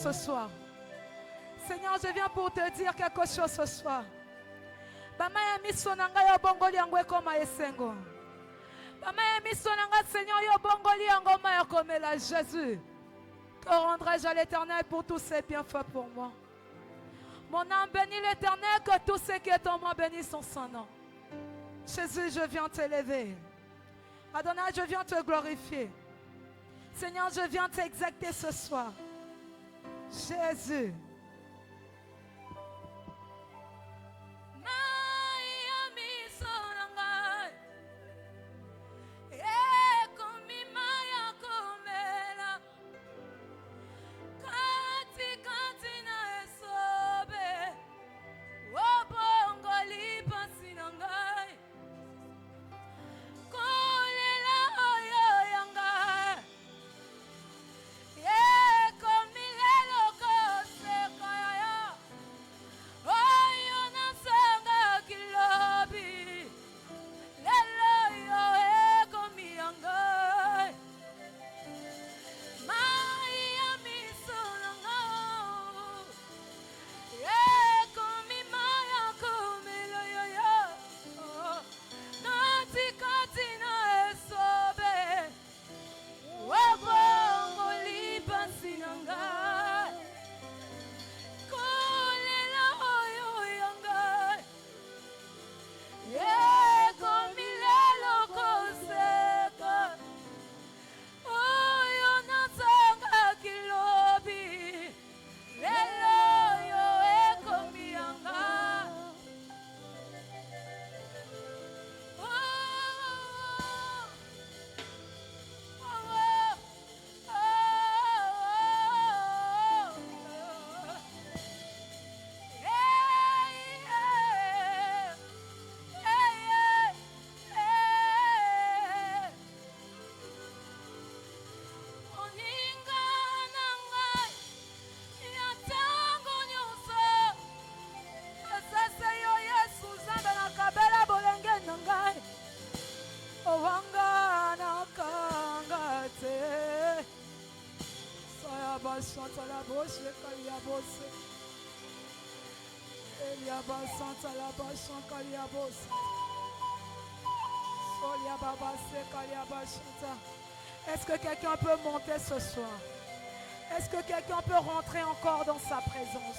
ce soir. Seigneur, je viens pour te dire quelque chose ce soir. Seigneur, Jésus, que rendrai-je à l'Éternel pour tous ses bienfaits pour moi? Mon âme bénit l'Éternel, que tout ce qui est en moi bénisse son nom. Jésus, je viens t'élever. Adonai, je viens te glorifier. Seigneur, je viens t'exalter ce soir. Jésus. Est-ce que quelqu'un peut monter ce soir? Est-ce que quelqu'un peut rentrer encore dans sa présence?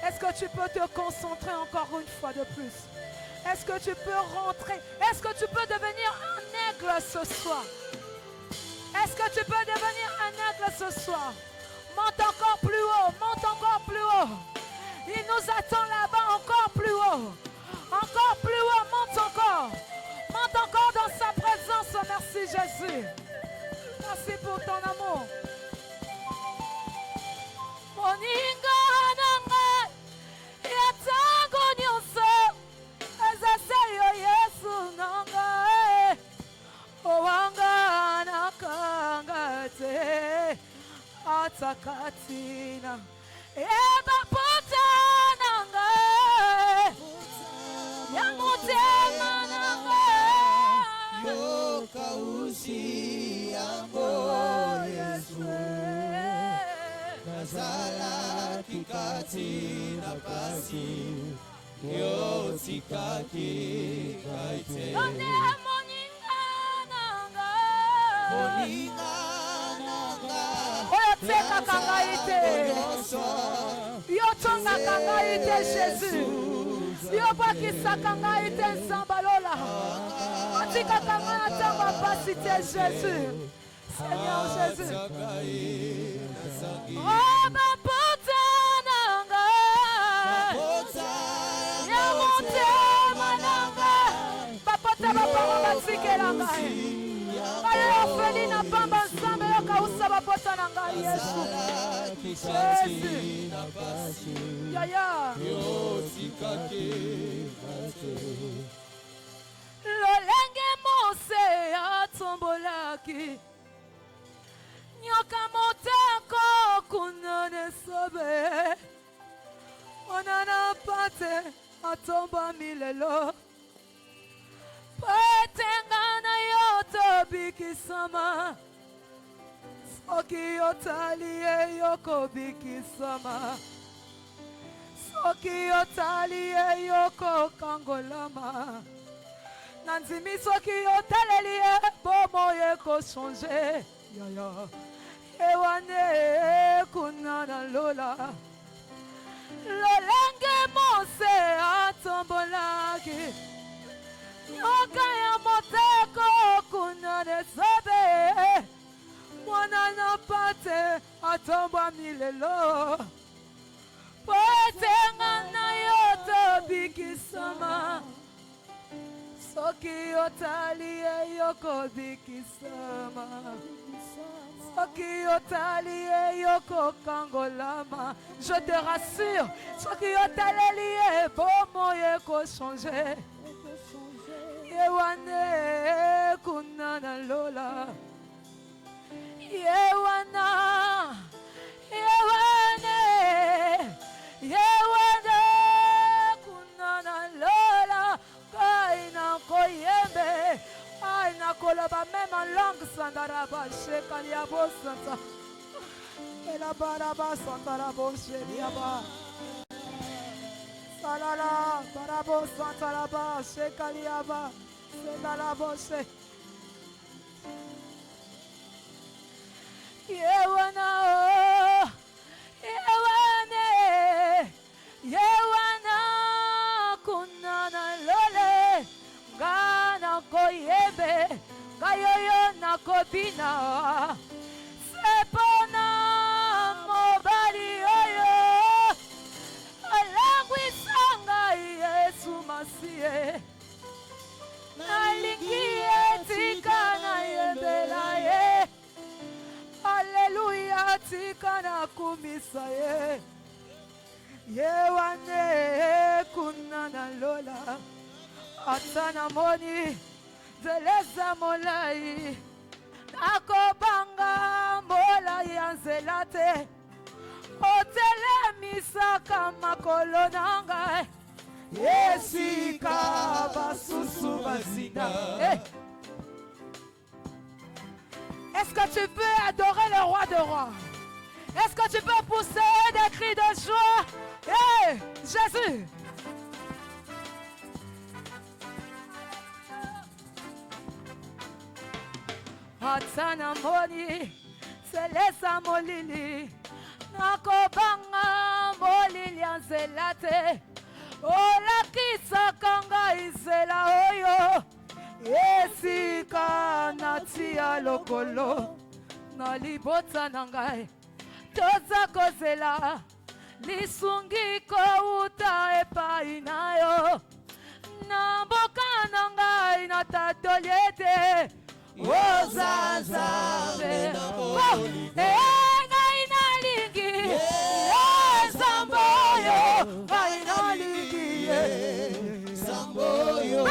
Est-ce que tu peux te concentrer encore une fois de plus? Est-ce que tu peux rentrer? Est-ce que tu peux devenir un aigle ce soir? Est-ce que tu peux devenir un aigle ce soir? Monte encore plus haut, monte encore plus haut. Il nous attend là-bas encore plus haut. Encore plus haut, monte encore. Monte encore dans sa présence. Merci Jésus. Merci pour ton amour. Moninga nanga yatango nyonso ezaseyo Yesu nanga owanga nakanga te atakatina ebapota nanga yamutema nanga yokausi yango Yesu nazala kikati na pasi yotikaki kaite moninga nanga oyoteka kangaite yotonga kangaite Jésus yobakisa kangaite nsambalola otika kanga tamba pasi te Jésus Seigneur Jésus oh bapota nanga yamonte mananga bapota bapama batikela ngai Feli na pamba nsambe yokausa bapota na ngai Yesu Yaya lolenge Mose atombolaki nyoka moteko kunene sobe onana pate atomba milelo patengana yoto bikisama Soki otali eyoko bikisama. Soki otali eyoko kangolama. Nanzimi soki otaleli bomo yeko changer. Yaya. Ewane kuna na lola. Lolenge mose atombolaki. Nyoka ya moteko kuna nesobe. Mwana na pate atombwa milelo. Poete ngana yoto bikisama. Soki otali eyoko bikisama. Soki otali eyoko kangolama. Je te rassure, soki otali bomo yeko changer. Yewane kuna na lola. Yewana, Yewane, Yewane kuna na lola. Kaina koyembe. Aina koloba même en langue sandaraba. Shekaliabo santa. Elabaraba santarabo sheliaba. Salala, barabo santaraba. Shekaliaba. Sedalabo she. Yewana, Yewane, Yewana kunana lole, gana koyebe, kayoyo na kobina, sepona mobali oyo, alangwi sanga Yesu Masiye, nalingi etika na yebela ye. Alléluia, tikana kumisa ye. Yewane kunana lola. Atana moni zeleza molai. Nakobanga mola yanzelate. Otele misaka makolo nanga. Yesika basusu bazina. Est-ce que tu peux adorer le roi de rois? Est-ce que tu peux pousser des cris de joie? Hey, Jésus! Atana moni, selesa molili, nakobanga molili anzelate, olakisa kanga izela oyo. Esika natia lokolo na libota na ngai toza kozela lisungi kouta epai na yo na mboka na ngai na tatolie te ozazabe ngai nalingi zamboyo ngai nalingi zamboyo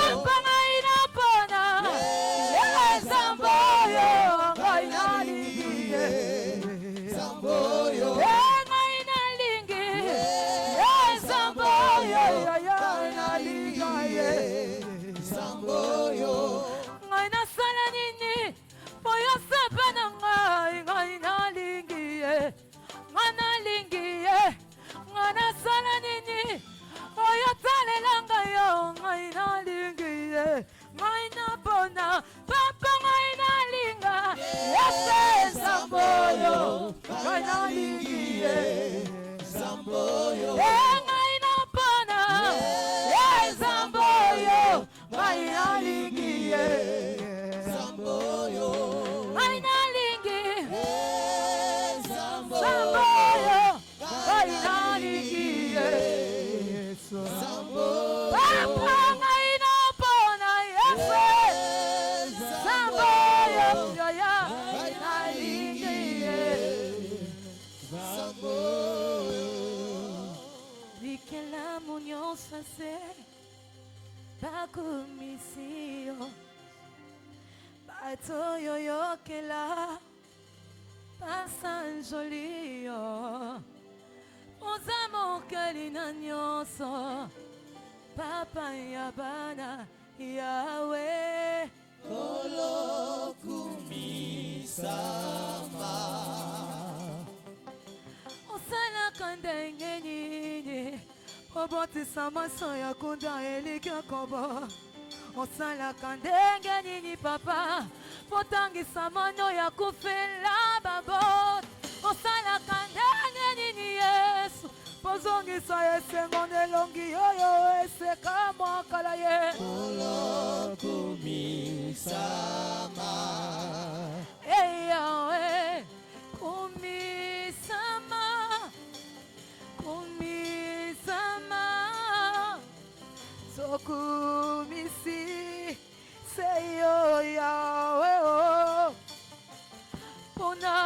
Bakumisio Bato yoyo kela Pasanjolio Ozamo kalina nyoso Papa yabana Yahweh Kolo kumisa osalaka ndenge nini obotisa maso ya kunda elika kobo osalaka ndenge nini papa potangisa mano ya kufela babot osalaka ndenge nini yesu pozongisa esengo nelongi oyo eseka mwakala ye kumisama eyawe kumisama kumisama sokumisi seyo yawe o pona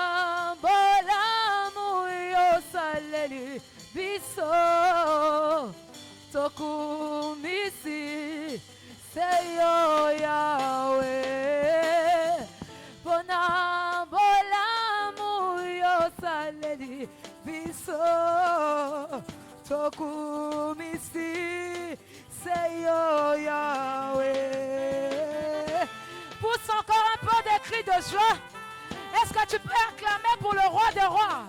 bolamu yosaleli biso tokumisi seyo yawe pona bolamu yosaleli biso tokumisi seyo yawe. Pousse encore un peu des cris de joie. Est-ce que tu peux acclamer pour le roi des rois?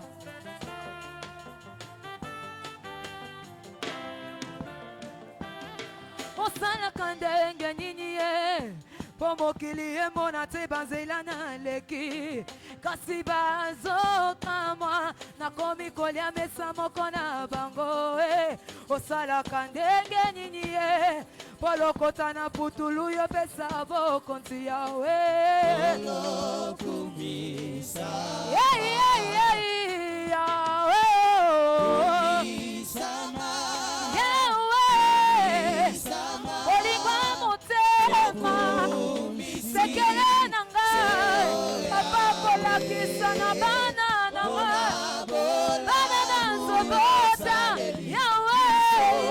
Osalaka ndenge nini ye po mokili emona te banzela na leki kasi bazokamwa nakomi kolia mesa moko na bango osalaka ndenge nini ye po lokota na putulu yopesa bokonzi yawe kumisa yawe kumisama sekele na ngai papa kolakisa na bana na ngai bana na nzobota yawe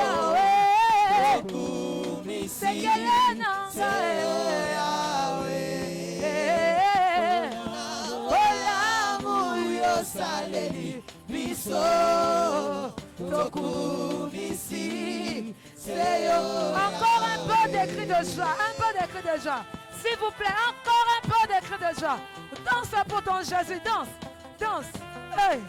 yawe sekele na ngai yawe olamu yosaleli biso tokumisi seyo. Encore un peu de cris de joie, un peu de cris de joie. S'il vous plaît, encore un peu de cris de joie. Danse pour ton Jésus, danse, danse. Hey.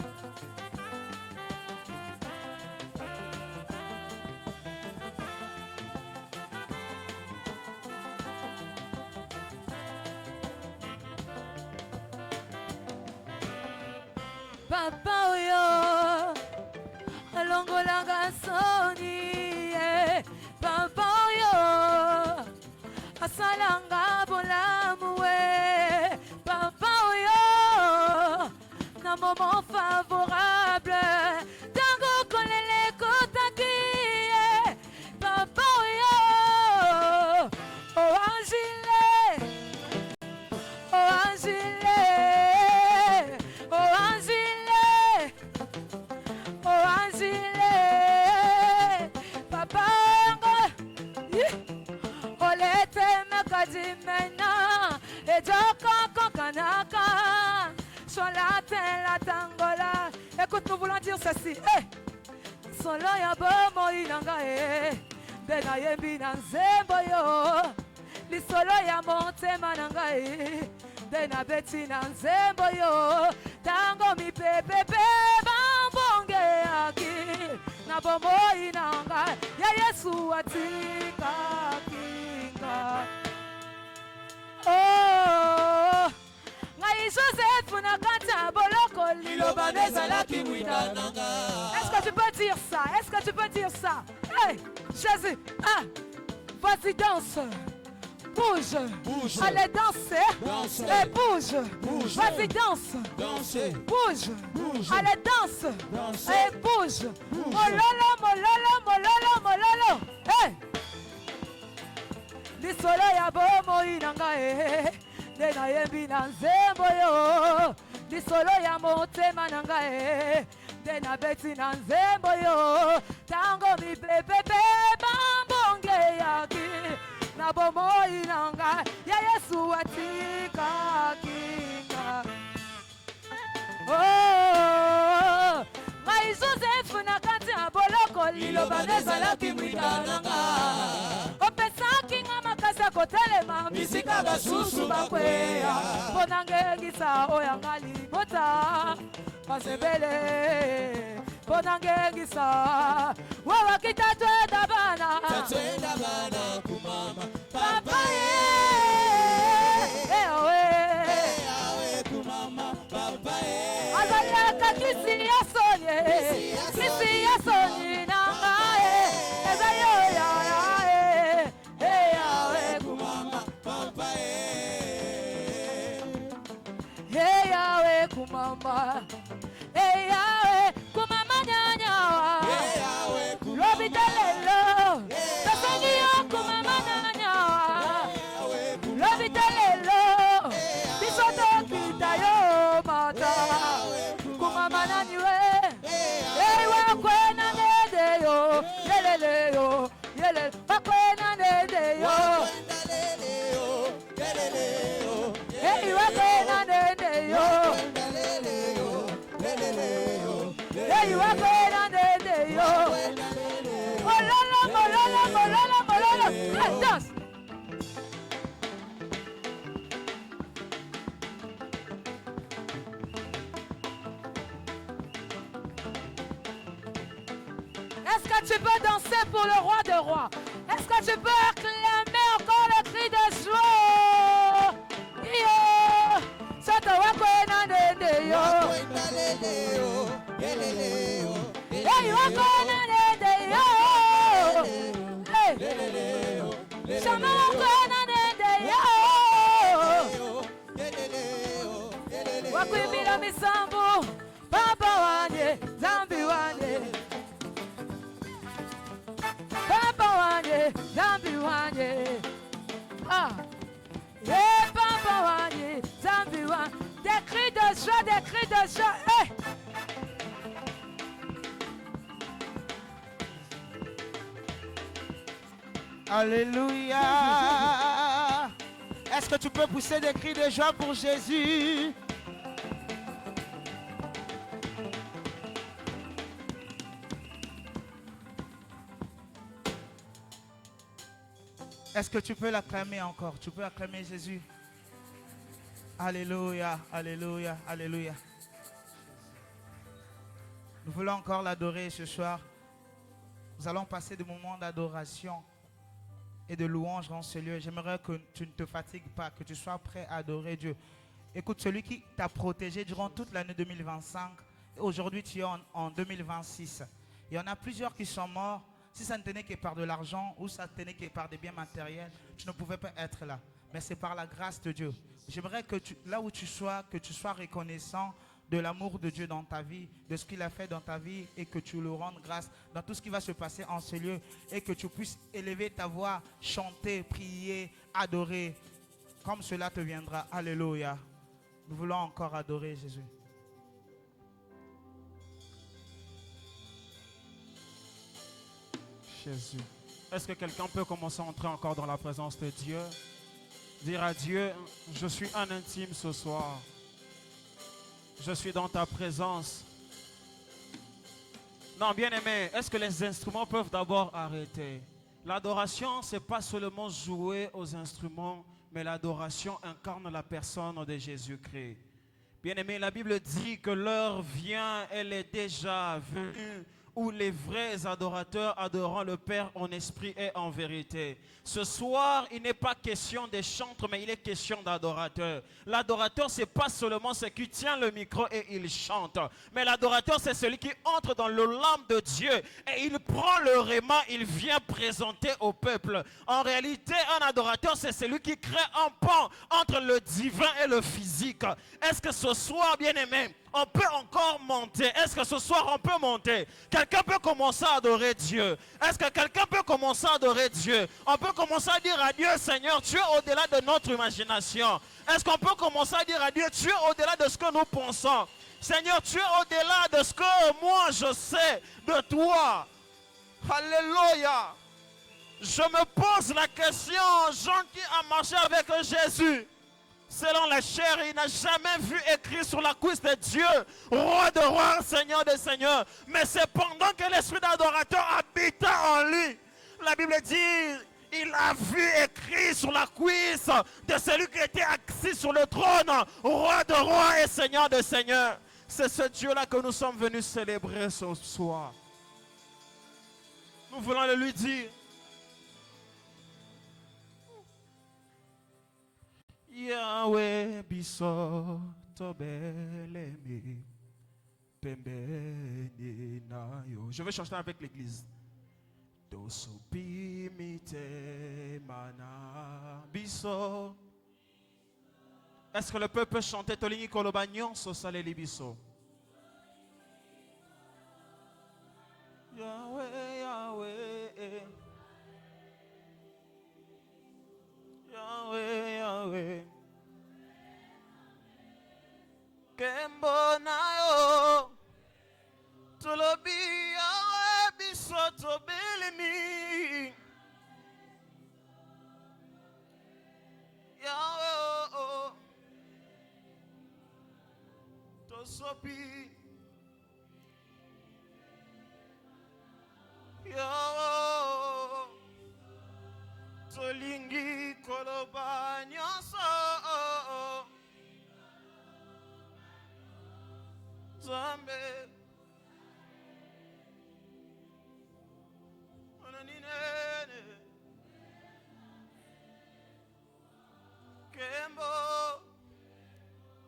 Papa oyo, alongolanga soni, papa oyo. Asalanga bolamu papa oyo na moment favorable tango kolele kotaki papa oyo oh angile oh angile oh angile oh angile papa olete mekadimena ejoko kokanaka solate la tangola. Écoute, nous voulons dire ceci. Hey! Solo ya bomo inanga bena yembi na nzembo yo lisolo ya motema nanga bena beti na nzembo yo tango mipepepe bambonge aki na bomo inanga ya Yesu atika kinga. Oh, ngai Joseph na kanta boloko liloba nezalaki mwitananga. Est-ce que tu peux dire ça? Est-ce que tu peux dire ça? Hey, Jésus, ah, vas-y danse. Bouge. Bouge. Allez danser. Danse. Et bouge. Bouge. Vas-y danse. Danse. Bouge. Bouge. Allez danse. Danse. Et bouge. Bouge. Mololo, mololo, mololo, mololo. Hey. Lisolo ya bomo inanga Nena yembi na nzembo yo Lisolo ya motema nanga Nena beti na nzembo yo Tango mi pepepe bambonge yaki Na bomo inanga Ya Yesu atika kinga. Oh, ngai Joseph na kati ya boloko liloba nezalaki mwitananga opesaki nga makasi Pesa kotelema bisika basusu bakweya mpona ngengisa oyo anga libota basebele mpona ngengisa wewe kitatwenda bana kumama papa ewe kumama papa azalaka kisi ya sonye kisi ya sonye nanga ezayo ya yawe kumama papa yawe kumama yawe kumama nyanyawa lobitelelo tasangiyo kumama nyanyawa lobitelelo bisoto kitayo mata kumama naniwe ewa kwena nedeyo yeleleyo yele wakwena nedeyo ewa kwena nedeyo ewa kwena nedeyo mololo mololo mololo mololo let's dance. Est-ce que tu peux danser pour le roi des rois? Est-ce que tu peux acclamer encore le cri de joie? Yo, Santa wakwena nende yo. Hey, wakwena nende yo. Hey, Shama wakwena nende yo. Wakwibila misambu, Papa wanye, Zambi wanye. Papa wanye, Zambi wanye. Ah, yeah, Papa wanye, Zambi wanye. Des cris de joie, des cris de joie. Hey. Alléluia. Est-ce que tu peux pousser des cris de joie pour Jésus? Est-ce que tu peux l'acclamer encore? Tu peux acclamer Jésus? Alléluia, alléluia, alléluia. Nous voulons encore l'adorer ce soir. Nous allons passer des moments d'adoration et de louange dans ce lieu. J'aimerais que tu ne te fatigues pas, que tu sois prêt à adorer Dieu. Écoute, celui qui t'a protégé durant toute l'année 2025, aujourd'hui tu es en 2026. Il y en a plusieurs qui sont morts. Si ça ne tenait que par de l'argent ou ça ne tenait que par des biens matériels, tu ne pouvais pas être là. Mais c'est par la grâce de Dieu. J'aimerais que là où tu sois, que tu sois reconnaissant de l'amour de Dieu dans ta vie, de ce qu'il a fait dans ta vie et que tu le rendes grâce dans tout ce qui va se passer en ce lieu et que tu puisses élever ta voix, chanter, prier, adorer comme cela te viendra. Alléluia. Nous voulons encore adorer Jésus. Jésus. Est-ce que quelqu'un peut commencer à entrer encore dans la présence de Dieu? Dire à Dieu, je suis un intime ce soir. Je suis dans ta présence. Non, bien-aimé, est-ce que les instruments peuvent d'abord arrêter? L'adoration, ce n'est pas seulement jouer aux instruments, mais l'adoration incarne la personne de Jésus-Christ. Bien-aimé, la Bible dit que l'heure vient, elle est déjà venue, où les vrais adorateurs adoreront le Père en esprit et en vérité. Ce soir, il n'est pas question de chantres, mais il est question d'adorateurs. L'adorateur, ce n'est pas seulement celui qui tient le micro et il chante. Mais l'adorateur, c'est celui qui entre dans le lampe de Dieu et il prend le réma, il vient présenter au peuple. En réalité, un adorateur, c'est celui qui crée un pont entre le divin et le physique. Est-ce que ce soir, bien-aimé, on peut encore monter? Est-ce que ce soir on peut monter? Quelqu'un peut commencer à adorer Dieu? Est-ce que quelqu'un peut commencer à adorer Dieu? On peut commencer à dire à Dieu, Seigneur, tu es au-delà de notre imagination. Est-ce qu'on peut commencer à dire à Dieu, tu es au-delà de ce que nous pensons? Seigneur, tu es au-delà de ce que moi je sais de toi. Alléluia. Je me pose la question, Jean qui a marché avec Jésus, selon la chair, il n'a jamais vu écrit sur la cuisse de Dieu, roi de rois, seigneur des seigneurs. Mais c'est pendant que l'esprit d'adorateur habita en lui. La Bible dit, Il a vu écrit sur la cuisse de celui qui était assis sur le trône, roi de rois et seigneur de seigneurs. C'est ce Dieu-là que nous sommes venus célébrer ce soir. Nous voulons le lui dire. Yahweh biso tobelemi pembeni na yo. Je vais chanter avec l'église. Tosupimite mana biso. Est-ce que le peuple peut chanter Tolingi Kolobagnon Sosaleli biso? Yahweh, Yahweh, Yahweh, Yahweh. Kembo na yo, tolobi Yahweh biso tobelemi. Yahweh, oh, oh, tosopi. Yahweh, tolingi koloba nyonso. Zambe onaninene Kembo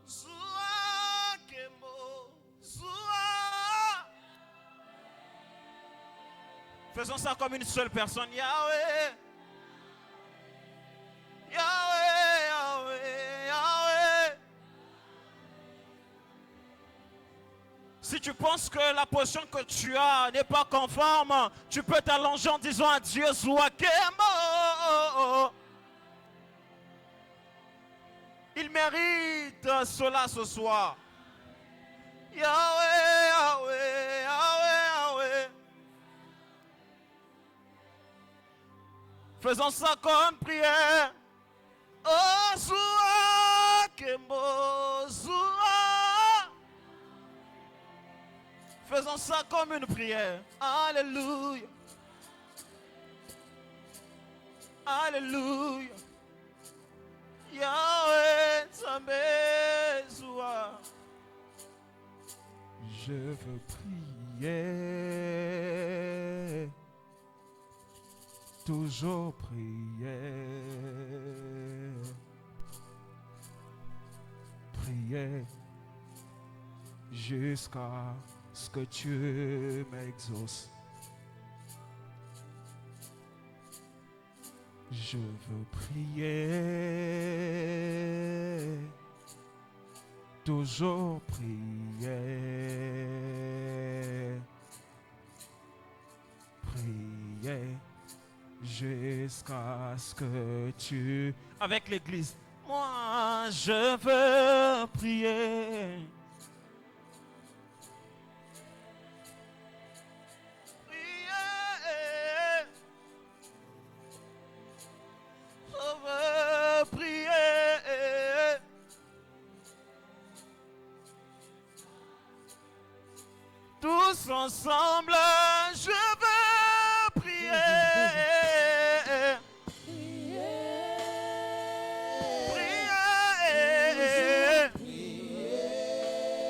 Zua Kembo Zua. Faisons ça comme une seule personne. Yahweh, Yahweh, Yahweh, Yahweh. Si tu penses que la position que tu as n'est pas conforme, tu peux t'allonger en disant à Dieu, Zouakemo. Il mérite cela ce soir. Yahweh, Yahweh, Yahweh, Yahweh. Faisons ça comme prière. Oh, Zouakemo, Zoua. Faisons ça comme une prière. Alléluia. Alléluia. Yahweh Zambezua. Je veux prier. Toujours prier. Prier jusqu'à ce que tu m'exauces. Je veux prier, toujours prier, prier jusqu'à ce que tu... Avec l'église, moi je veux prier. Tous ensemble, je veux prier. Prier.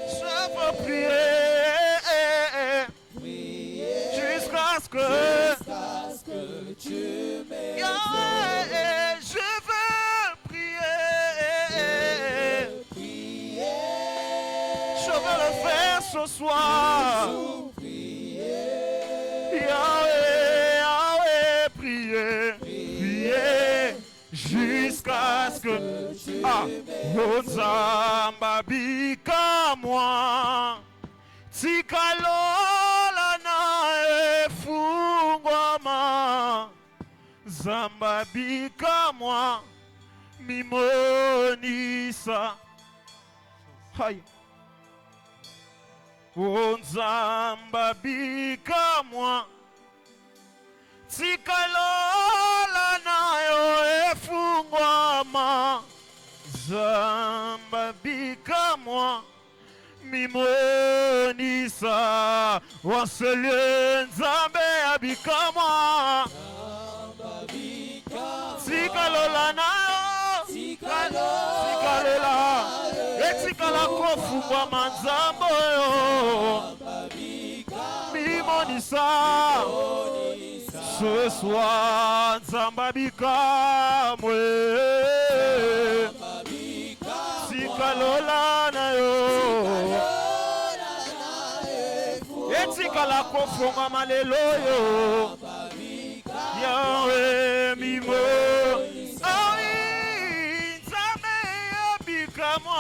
Je veux prier. Jusqu'à ce que tu m'exauces. Je veux prier. Je veux le faire ce soir. Yahweh, Yahweh, priez, priez jusqu'à ce que Nzamba bika moi tikalola na efungwama Zamba bika moi mimonisa. Hai. Nzamba bika moi tikalola nayo efungwama Zamba bika moi mimonisa wasele Nzambe abika moi Tikalola na yo. Tikalola. Etikala kofungwa manzambo yo. Mimonisa. Ce soir, Nzambabika mwe. Tikalola na yo. Etikala kofungwa malelo yo. Yahweh mimo. Aïe, Nzambe yabika moi.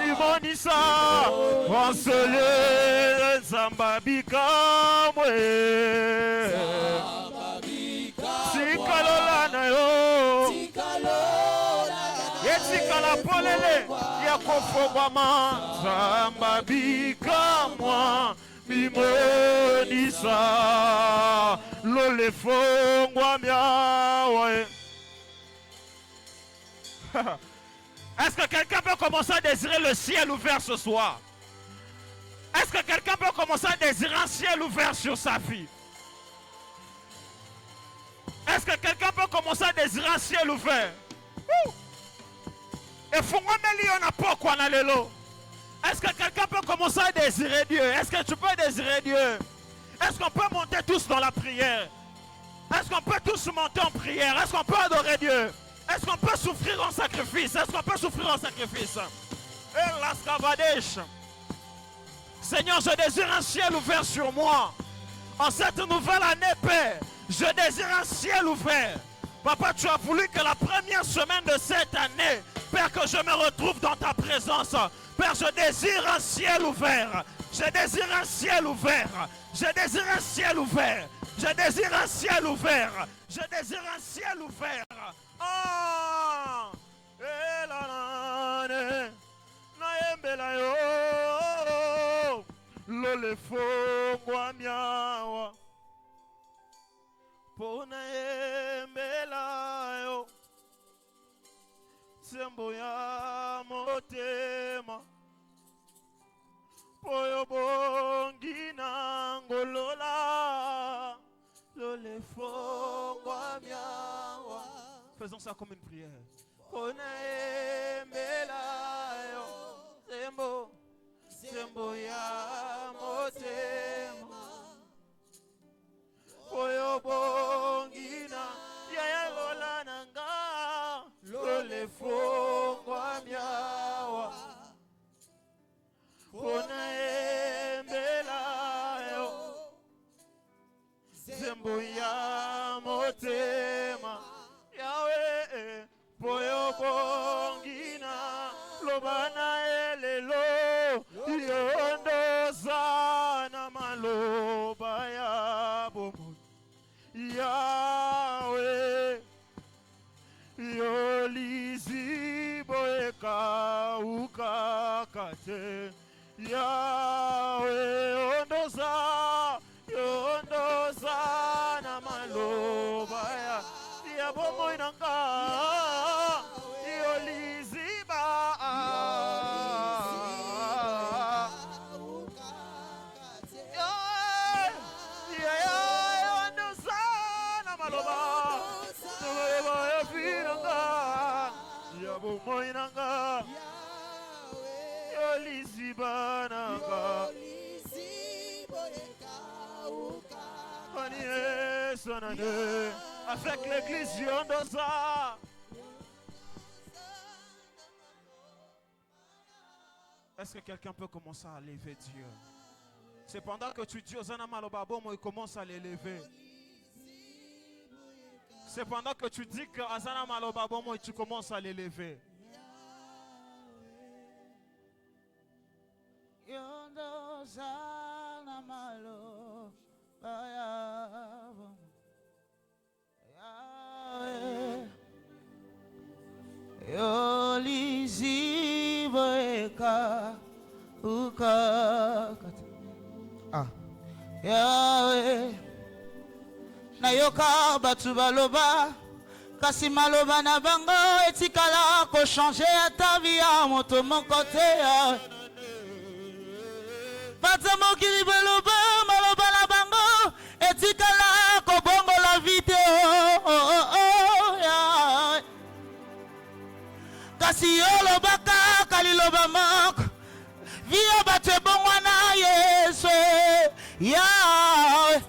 Imonisa, Wansele, Nzambabika mwe. Tikalola na yo. Yetikala polele ya kofogwama. Nzambabika mwa. Mimonisa lole fongwa miawe. Est-ce que quelqu'un peut commencer à désirer le ciel ouvert ce soir? Est-ce que quelqu'un peut commencer à désirer un ciel ouvert sur sa vie? Est-ce que quelqu'un peut commencer à désirer un ciel ouvert? Et fongwa meli na pokwa na lelo. Est-ce que quelqu'un peut commencer à désirer Dieu? Est-ce que tu peux désirer Dieu? Est-ce qu'on peut monter tous dans la prière? Est-ce qu'on peut tous monter en prière? Est-ce qu'on peut adorer Dieu? Est-ce qu'on peut souffrir en sacrifice? Est-ce qu'on peut souffrir en sacrifice? Seigneur, je désire un ciel ouvert sur moi. En cette nouvelle année, Père, je désire un ciel ouvert. Papa, tu as voulu que la première semaine de cette année, Père, que je me retrouve dans ta présence. Père, je désire un ciel ouvert. Je désire un ciel ouvert. Je désire un ciel ouvert. Je désire un ciel ouvert. Je désire un ciel ouvert. Ah! Lole fongwa miawa. Pona embela yo. Sembo ya motema. Poyo bongi na ngolola. Lole fongwa miawa. Faisons ça comme une prière. Pona embela yo. Sembo. Sembo ya motema. Poyo bongina. Ya lola nanga. Lole fongwa miawa. Pona embela yo. Sembo ya motema. Yawe. Poyo bongina. Lobana elelo. Yondo sana maloba ya bomo. Yahweh. Yolizi boeka ukakate. Yahweh yondo sana maloba ya bomo inanga. Moinanga Yolizibananga avec l'église Yondosa. Est-ce que quelqu'un peut commencer à lever Dieu? C'est pendant que tu dis Osana Malobabomo, il commence à l'élever. C'est pendant que tu dis que Azana Malobabomo et tu commences à l'élever. Yondo Zana Malo Bayabomo Yahweh Yolizi Boeka Ukakate Yahweh Nayoka batu baloba kasi maloba na bango etikala kochange ata vi ya moto moko te Yawe. Bato mokili beloba maloba na bango etikala kobongola vi te Yawe. Kasi yo lobaka kaliloba moko vi ya bato ebongwa na Yesu Yawe.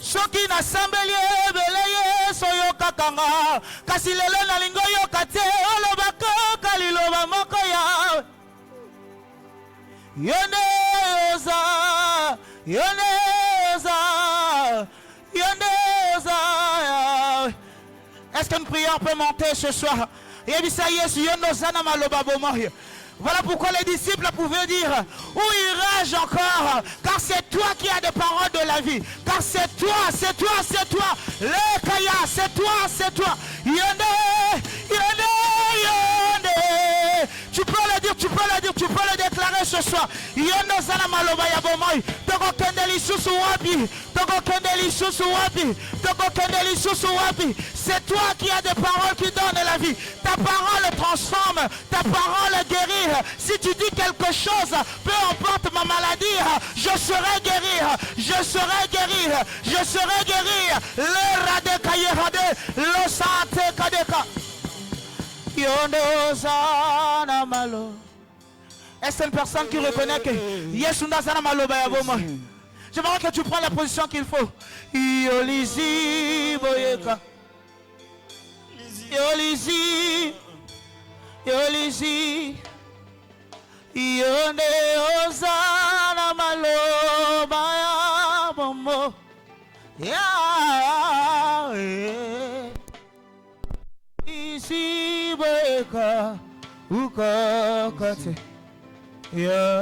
Soki nasambeli ebele Yesu oyokakanga kasi lelo nalingi oyoka te olobaka kaliloba moko Yawe. Yone oza Yawe. Est-ce qu'une prière peut monter ce soir? Yebisa Yesu yonoza na maloba bomoyo. Voilà pourquoi les disciples pouvaient dire, où irai-je encore? Car c'est toi qui as des paroles de la vie. Car c'est toi. Le Kaya, c'est toi. Yonde. Tu peux le dire, tu peux le déclarer ce soir. Yondo sana maloba ya bomoy. Toko kendeli susu wapi. C'est toi qui as des paroles qui donnent la vie. Ta parole transforme, ta parole guérit. Si tu dis quelque chose, peu importe ma maladie, je serai guéri. Le radeka yerade, le sante kadeka. Yondo sana malo. Est-ce une personne qui reconnaît que Yesunda sana maloba ya bomo? J'aimerais que tu prennes la position qu'il faut. Yolizi boyeka. Yolizi. Yonde ozana maloba ya bomo. Ya. Isi boyeka. Ukakate. Ya.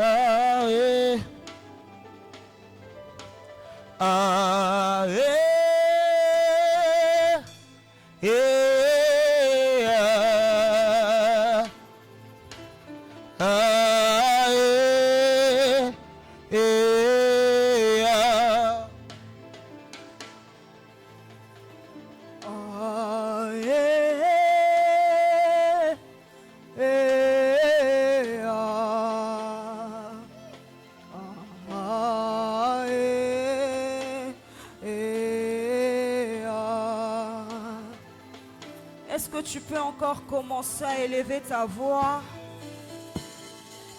Est-ce que tu peux encore commencer à élever ta voix?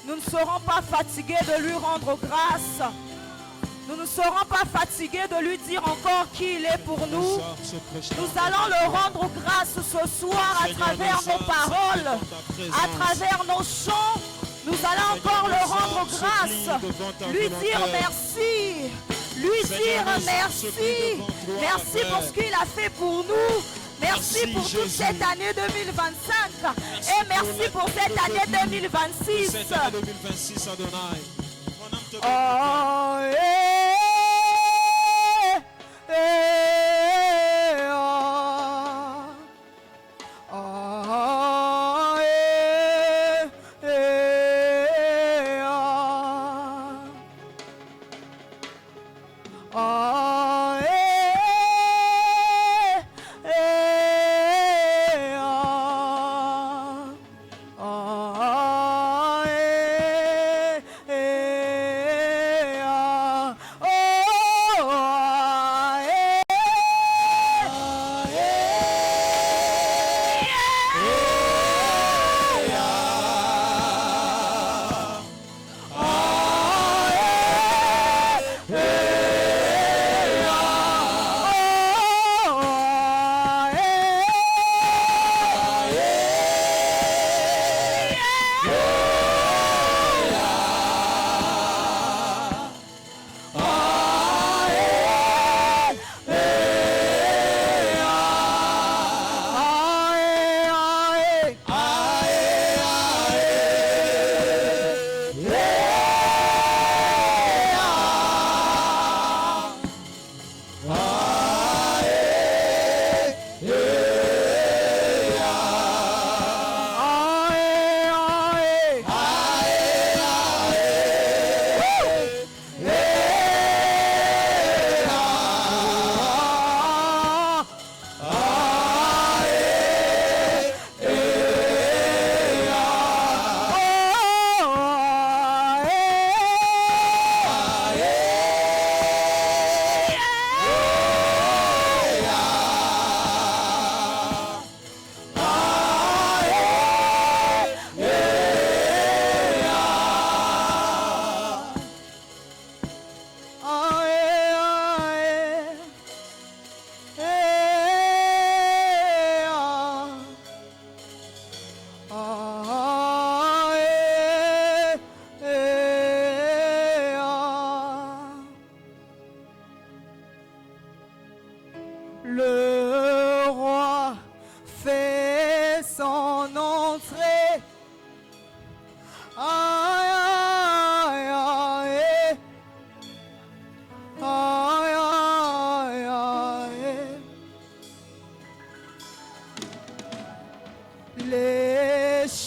Nous ne serons pas fatigués de lui rendre grâce. Nous ne serons pas fatigués de lui dire encore qui il est pour nous. Nous allons le rendre grâce ce soir à travers nos paroles, à travers nos chants. Nous allons encore le rendre grâce, lui dire merci, lui dire merci. Merci pour ce qu'il a fait pour nous. Merci pour toute cette année 2025 et merci pour cette année 2026. Cette année 2026, Adonai. Mon âme te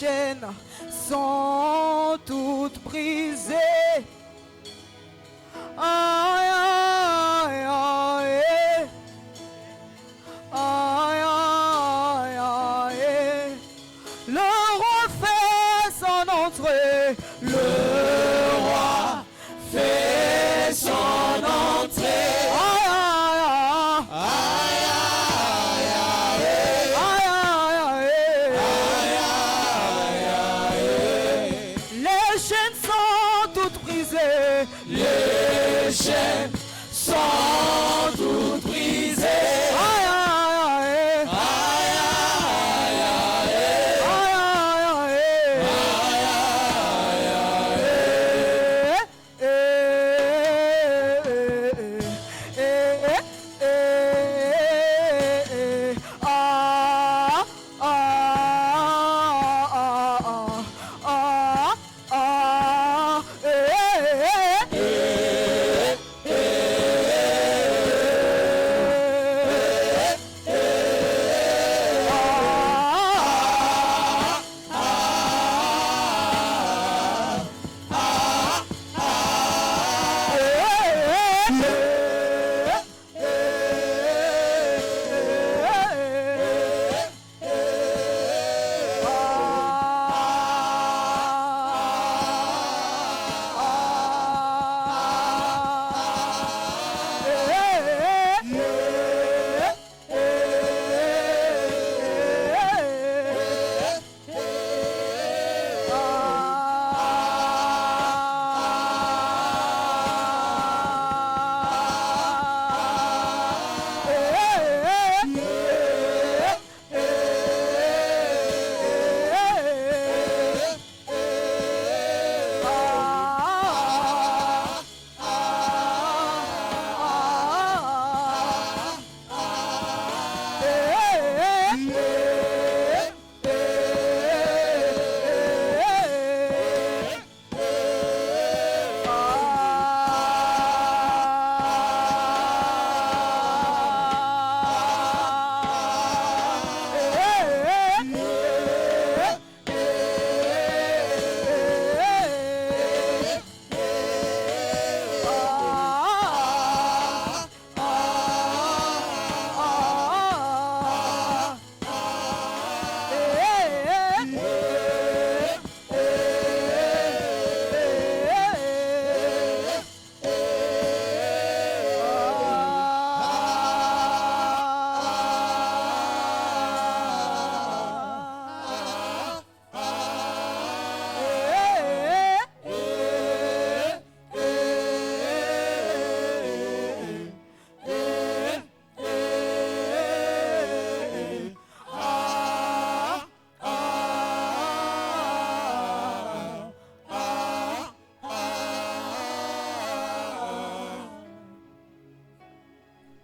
chaînes sont toutes brisées. Aïe, aïe, aïe. Aïe, aïe, aïe. Le roi fait son entrée. Le roi fait son entrée. Aïe, aïe, aïe. Aïe, aïe, aïe. Les chaînes sont toutes brisées. Les chaînes sont toutes brisées. Aïe, aïe,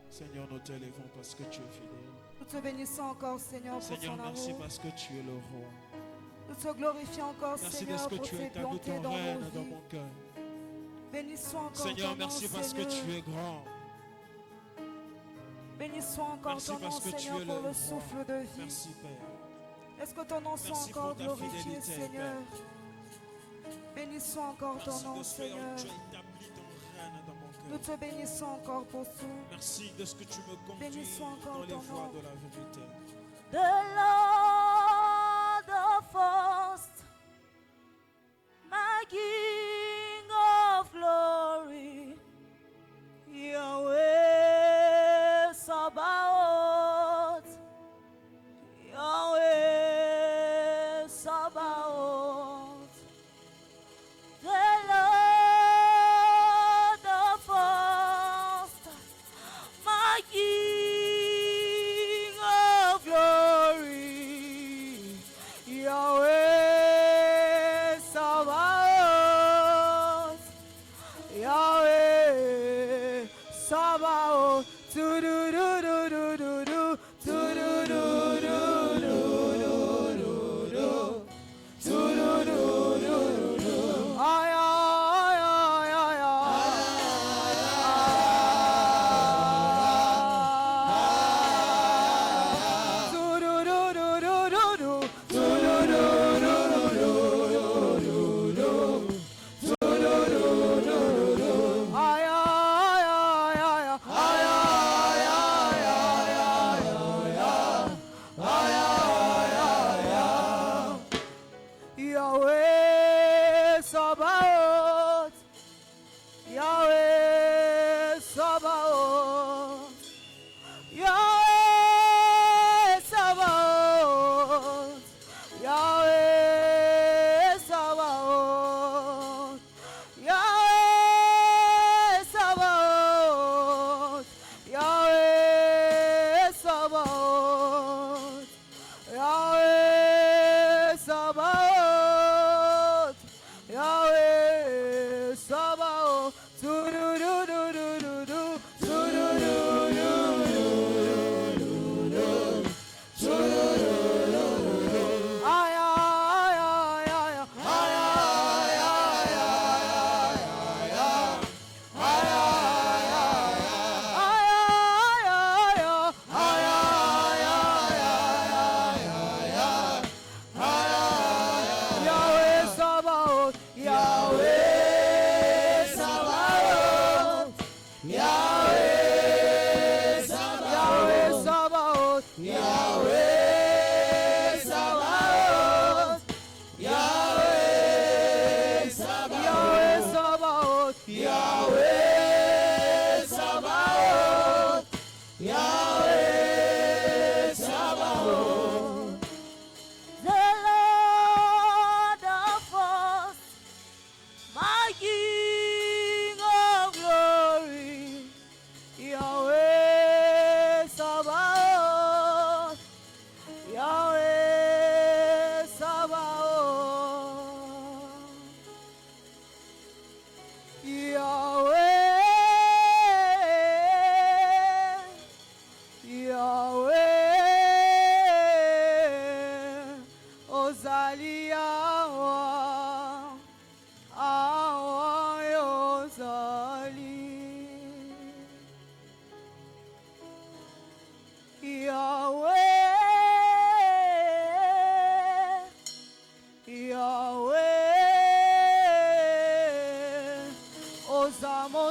Seigneur, nous t'élèvons parce que tu es fidèle. Nous te bénissons encore, Seigneur, pour Seigneur, ton merci amour. parce que tu es le roi. Nous te glorifions encore, Merci Seigneur, parce que pour tu t'es établis planté ton dans règne nos dans vies. mon cœur. Bénissons encore Seigneur, ton nom, merci parce que Seigneur. tu es grand. Bénissons encore Merci ton nom, parce que tu Seigneur, es pour le le roi. souffle de vie. Merci, Père. Est-ce que ton nom soit Merci encore pour ta glorifié, fidélité, Seigneur? Bénissons encore ton Merci nom, de ce que Seigneur. tu as établi ton règne dans mon Nous cœur. te bénissons encore pour tout. Merci de ce que tu me conduis Bénissons encore dans les ton voies nom. de la vérité. The Lord of hosts, my King of glory, Yahweh Sabaoth, Yahweh Sabaoth, the Lord of hosts, my King of glory,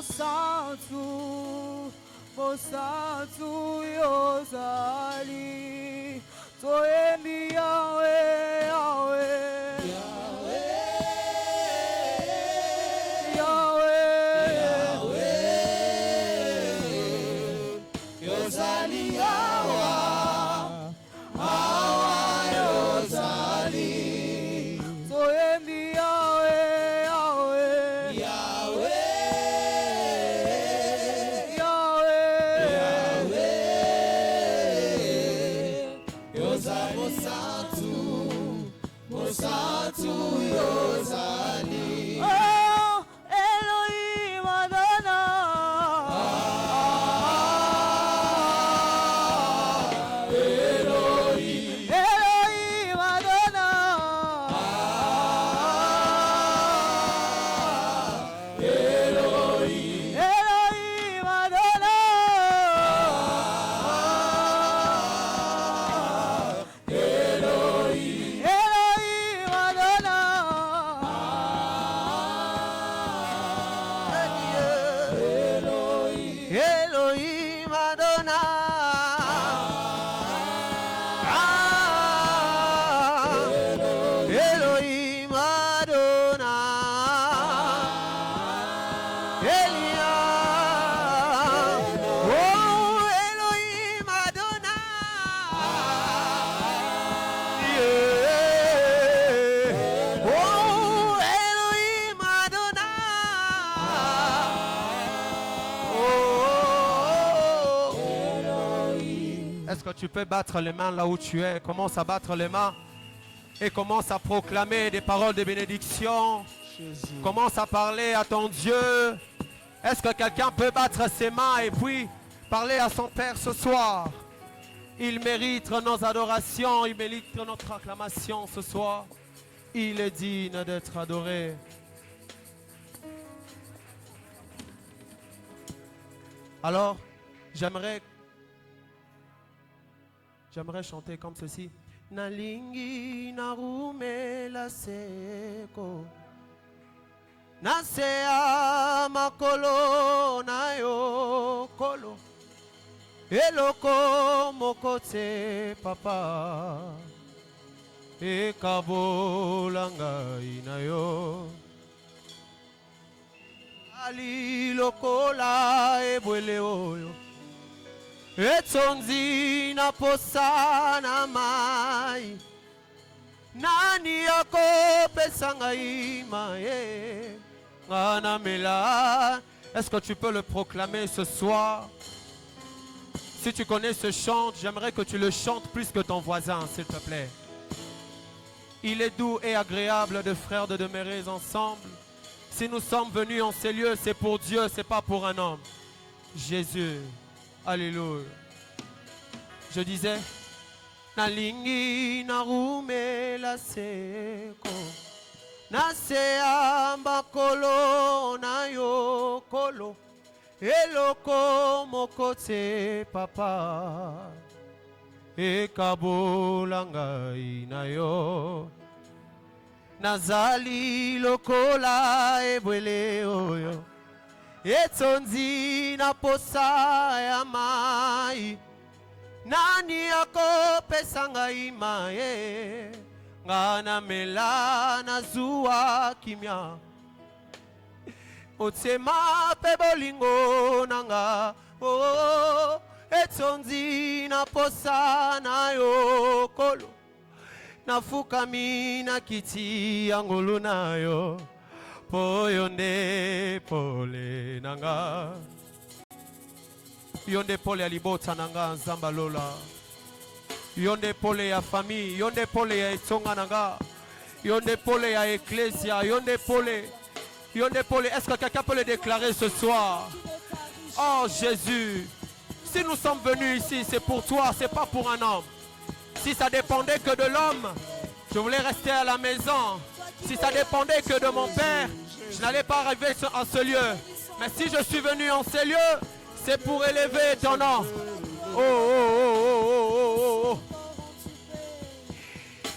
Mosantu, Mosantu Yozali, Toemi Yahweh, Yahweh, Yahweh, Yozali Yawa, Awa Yozali, Toemi Yahweh, Yahweh, Mosantu Yozali. Oh, Elohim Adonai. Elohim. Elohim Adonai. Elohim. Elohim Adonai. Elohim. Elohim Adonai. Elohim Adonai. Elia. Oh, Elohim Adonai. Yeah. Oh, Elohim Adonai. Oh. Est-ce que tu peux battre les mains là où tu es? Commence à battre les mains et commence à proclamer des paroles de bénédiction. Commence à parler à ton Dieu. Est-ce que quelqu'un peut battre ses mains et puis parler à son Père ce soir? Il mérite nos adorations, il mérite notre acclamation ce soir. Il est digne d'être adoré. Alors, j'aimerais chanter comme ceci. Nalingi narume la seko, nasea makolo na yo kolo, eloko mokote papa, ekabolanga inayo, ali lokola ebwele oyo. Etonzi na posa na mai, nani yako pesanga imae, ngana mela. Est-ce que tu peux le proclamer ce soir? Si tu connais ce chant, j'aimerais que tu le chantes plus que ton voisin, s'il te plaît. Il est doux et agréable de frères de demeurer ensemble. Si nous sommes venus en ces lieux, c'est pour Dieu, c'est pas pour un homme. Jésus. Alléluia. Je disais, Nalingi narume la seko, nasea makolo na yo kolo, eloko mokote papa, ekabolanga inayo, nazali lokola ebwele oyo. Etonzi na posa ya mai, nani yako pesanga imae, ngana mela na zuwa kimya, otema pe bolingo nanga. Oh, etonzi na posa na yo kolo, nafukami na kiti ya ngolu na yo. Po yonde pole nanga, yonde pole ya libota nanga nzamba lola, yonde pole ya famille, yonde pole ya etonga nanga, yonde pole ya ecclesia, yonde pole. Est-ce que quelqu'un peut le déclarer ce soir? Oh Jésus, si nous sommes venus ici, c'est pour toi, c'est pas pour un homme. Si ça dépendait que de l'homme, je voulais rester à la maison. Si ça dépendait que de mon Père, je n'allais pas arriver en ce lieu. Mais si je suis venu en ces lieux, c'est pour élever ton nom. Oh, oh, oh, oh, oh, oh, oh.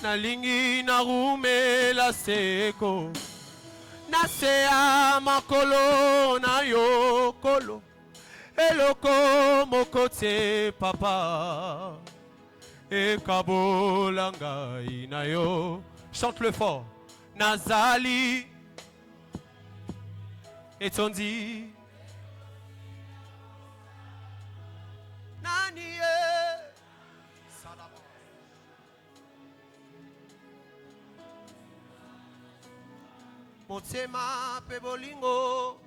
Nalingi narume la seko, se ya makolo na yo kolo eloko moko te papa ekabola ngai na yo. Chante-le fort. Nazali etondi nani ye motema pe bolingo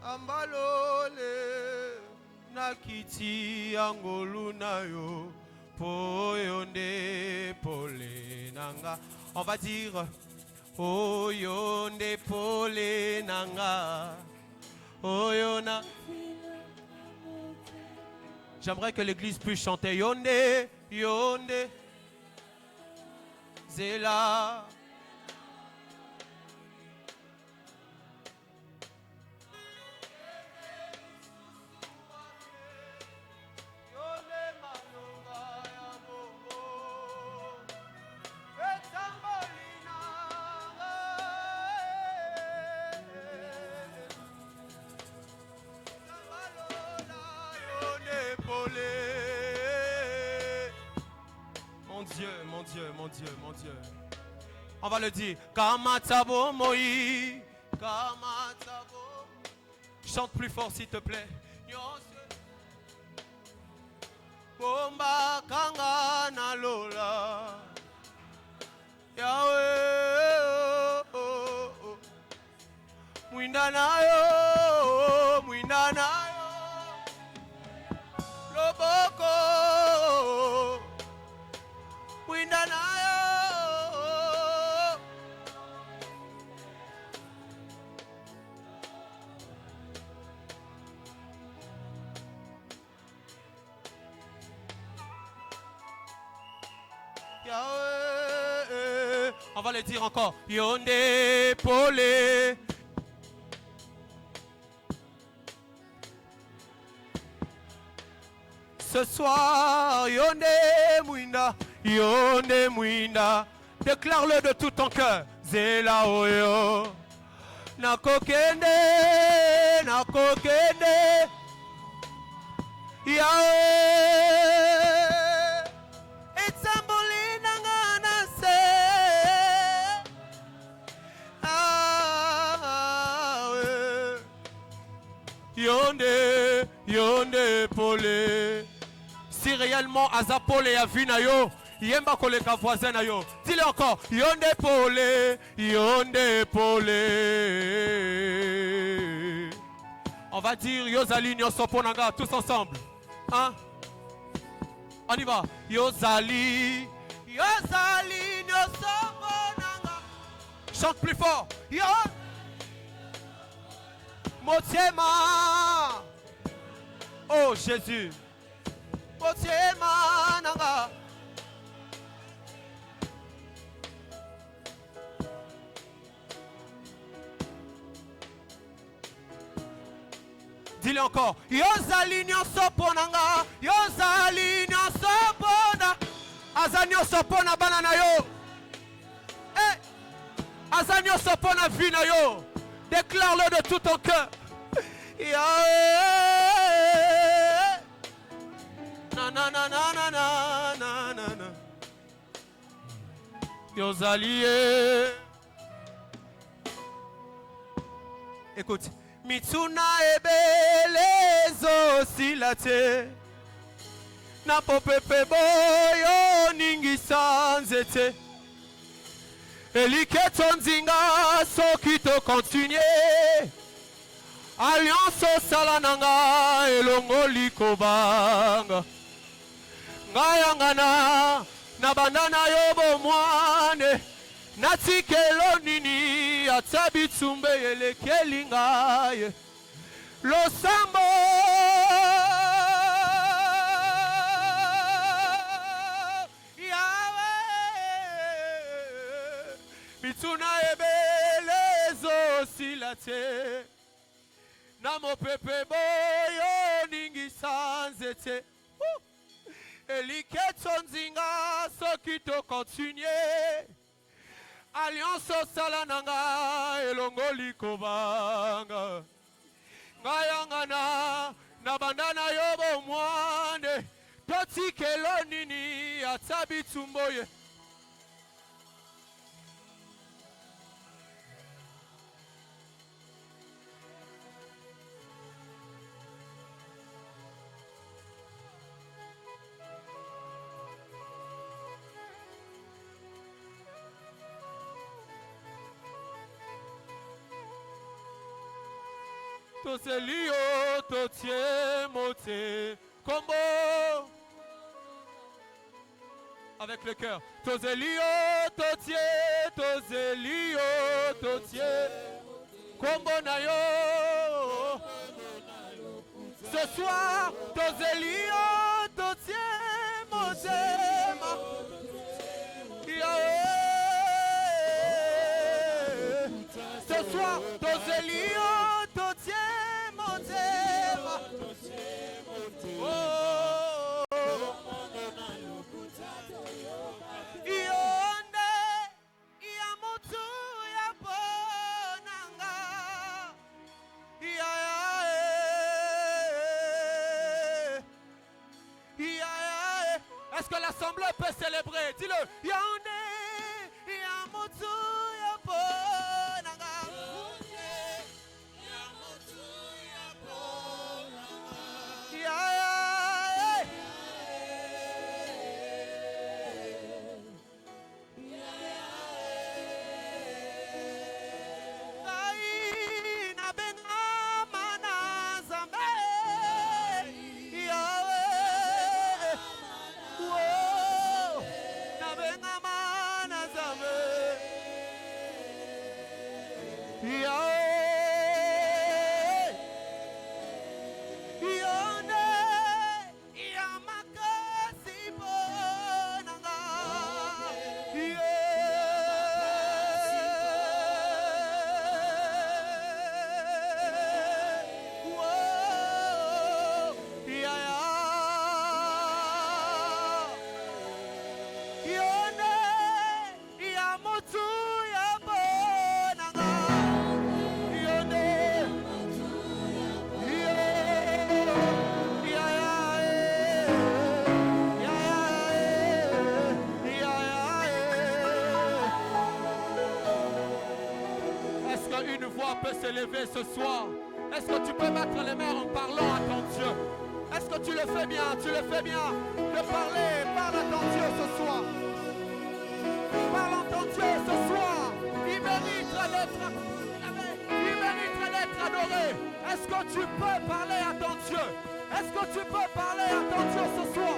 ambalole nakiti angolu na yo po yonde pole nanga. On va dire oh yonde pole nanga oh yona. J'aimerais que l'église puisse chanter yonde yonde zela. Mon Dieu, mon Dieu, mon Dieu, mon Dieu. On va le dire. Kamatabo moi, Kamatabo. Chante plus fort s'il te plaît. Bomba kanga na lola. Yahweh, oh, oh, oh. Mwindana yo, mwindana yo. Loboko, mwindana yo. Yahweh, on va le dire encore. Yonde pole. Ce soir, yonde mouina, yonde mouina. Déclare-le de tout ton cœur. Zela oyo. Na kokende, na kokende. Yahweh. Yonde, yonde pole. Si réellement Azapole et Avinayo, yemba koleka voisin na yo. Dis-le encore. Yonde pole, yonde pole. On va dire Yozali nyosoponanga tous ensemble. Hein? On y va. Yozali, Yozali nyosoponanga. Chante plus fort. Motema, oh Jésus, Motema nanga. Dis-le encore. Yozali nyonso ponanga, Yozali nyonso pona. Aza nyonso pona bana na yo. Aza nyonso pona vie na yo. Déclare-le de tout ton cœur. Yahweh. Na na na na na na na na na. Yozali. Écoute. Mitsuna ebele silate. Na popepe boyo ningi sanzete. Eliketo nzinga soki to continue. Alliance salananga elongo likobanga. Ngayangana na bandana yobo mwane. Natikelo nini atabitsumbe elekeli ngaye. Losambo Mituna ebele zo silate. Namo pepe boyo ningi sanzete. eliketso nzinga soki tokontinue alliance osala na nga elongoli kobanga ngai yangana na banda na yo bomwande totikelo nini ata bitumbo ye Tozelio totie moté combo avec le cœur. Tozelio totie combo na yo. Ce soir tozelio totie moté ce soir tozelio est-ce que l'assemblée peut célébrer? Dis-le. Yaoundé, Yamotu, Yaponanga. Yamotu, Yaponanga. Peut s'élever ce soir. Est-ce que tu peux mettre les mains en parlant à ton Dieu? Est-ce que tu le fais bien? Tu le fais bien de parler. Parle à ton Dieu ce soir. Parle à ton Dieu ce soir. Il mérite d'être adoré. Est-ce que tu peux parler à ton Dieu? Est-ce que tu peux parler à ton Dieu ce soir?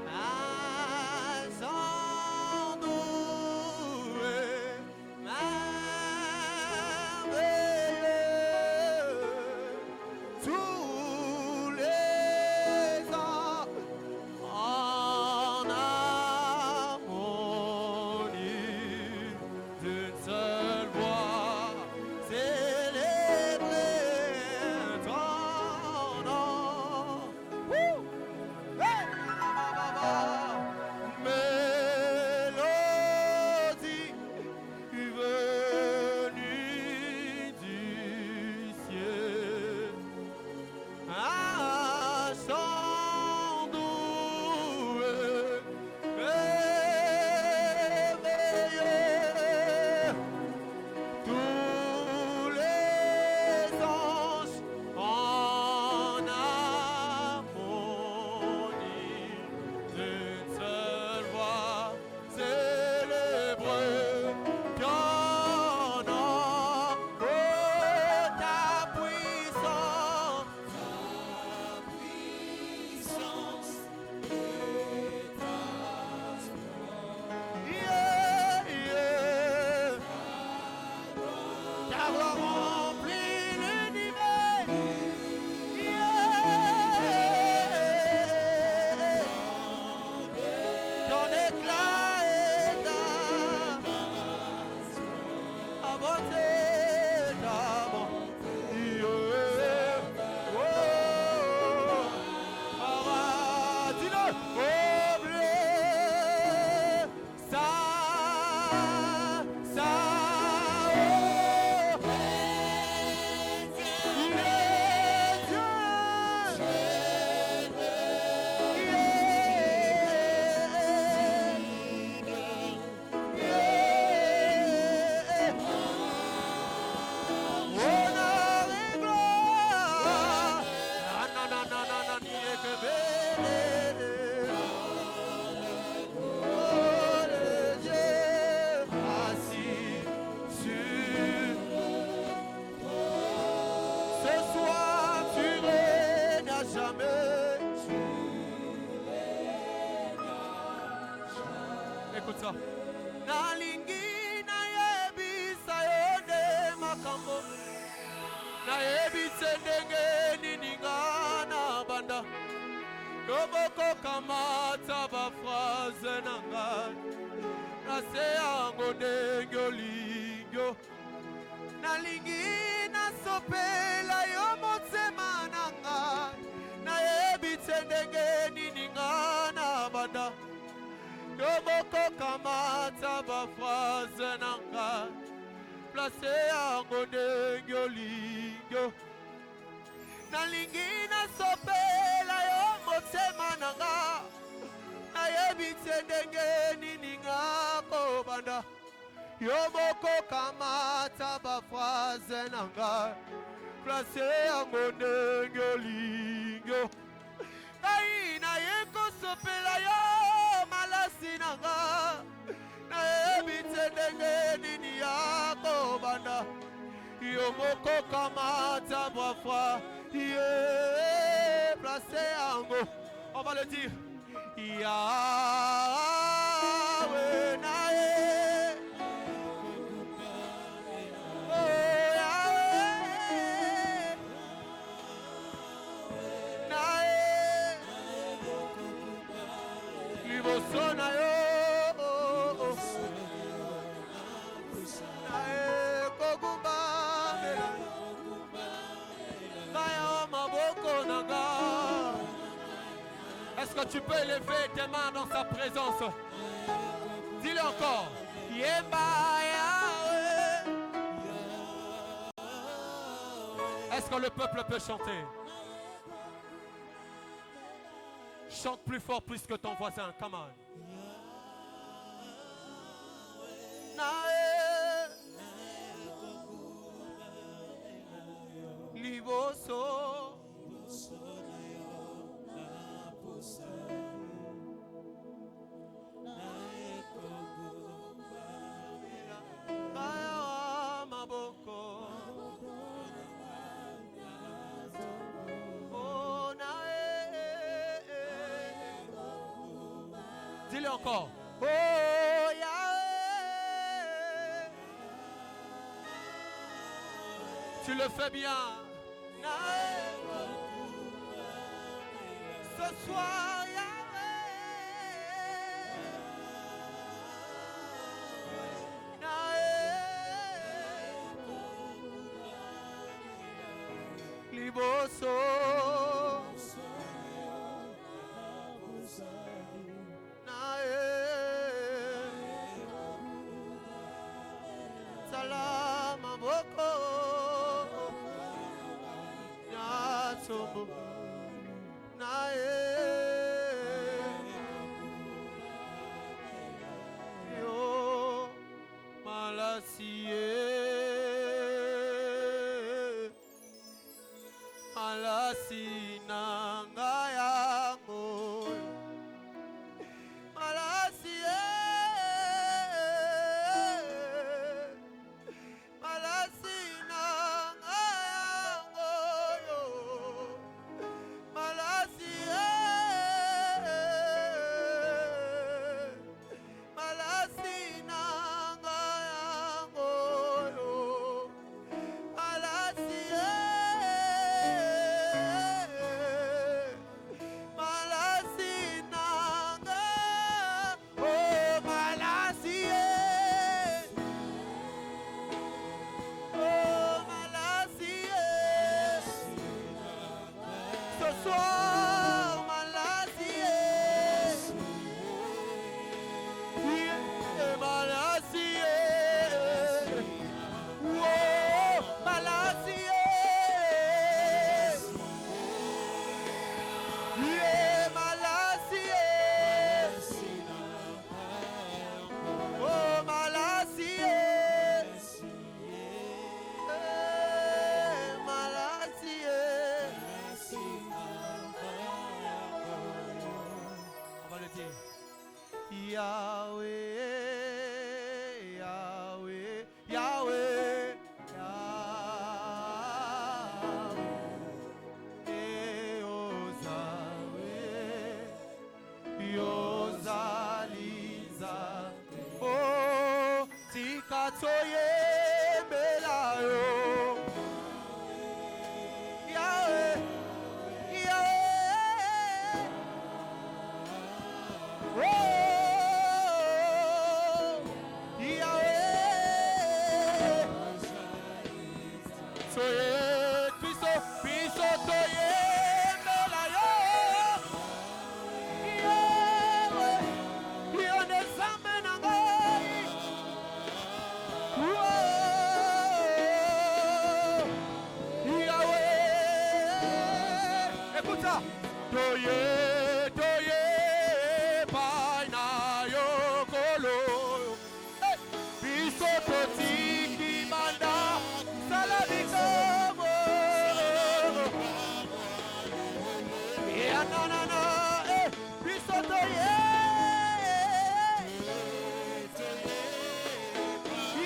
As présence. Nalingi nayebisa yo nde makambo. Nayebisa ndenge nini nga na banda. Yoboko kamata ba phrase na ngai. Nase yango ndenge olingo. Nalingi nasopela yo motema na ngai. Nayebisa ndenge nini nga na banda. Yoboko kamata ba phrase na ngai. Place yango ndenge olingo. Nalingi nasopela yo motema na ngai. Nayebisa ndenge nini nga kobanda. Yoboko kamata ba phrase na ngai. Place yango ndenge olingo. Ngai naye kosopela yo malasi na ngai. Nayebisa ndenge nini ya kobanda. Yoboko kamata ba phrase. Place yango. On va le dire. Yahweh nae. Oh Yahweh nae. Liboso na yo. Nae kokumba mela. Kaya maboko nanga. Est-ce que tu peux élever tes mains dans sa présence? Dis-le encore. Yemba Yahweh. Est-ce que le peuple peut chanter? Chante plus fort plus que ton voisin. Come on. Nae. Liboso. Dis-le encore. Oh Yahweh. Tu le fais bien. Ce soir Yahweh. Liboso. Yo malasie malasina ngayango malasie malasina ngayango yo malasie malasina ngayango yo malasie malasina nga oh malasie oh malasie ce soir malasie malasie oh malasie malasie oh malasie on va le dire. Yahweh, Yahweh, Yahweh, Yahweh, Yozawe, Yozaliza. Écoute ça. Toye, toye, paina yokolo. Biso totiki manda, salabikomo. Ya nanana, biso toye.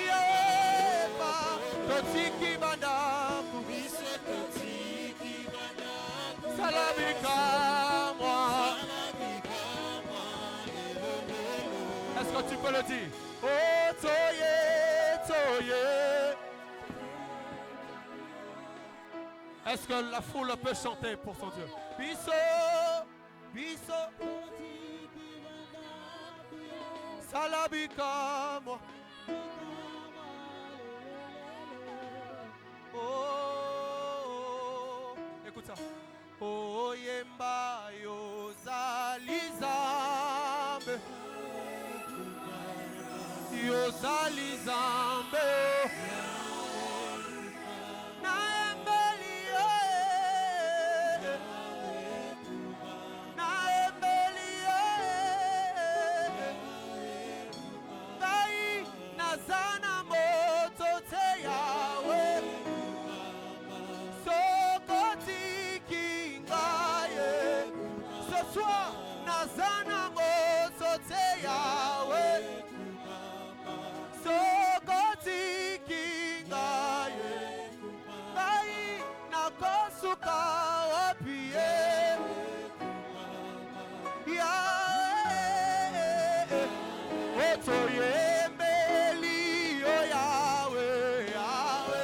Yepa, totiki manda, biso totiki manda. Salabika moi. Est-ce que tu peux le dire? Oh toye, toye. Est-ce que la foule peut chanter pour son Dieu? Biso, biso. Salabika moi. Oh, écoute ça. Oh yemba yo zalizambe, yo zalizambe, na embeli yo, na embeli yo, kai nazana moto te yawe. Ce soir, Nazana Mosote Yahweh, Sokoti Kingaye, Kai Nakosuka Opie, Yahweh, Otoye Meli, oh Yahweh, Yahweh.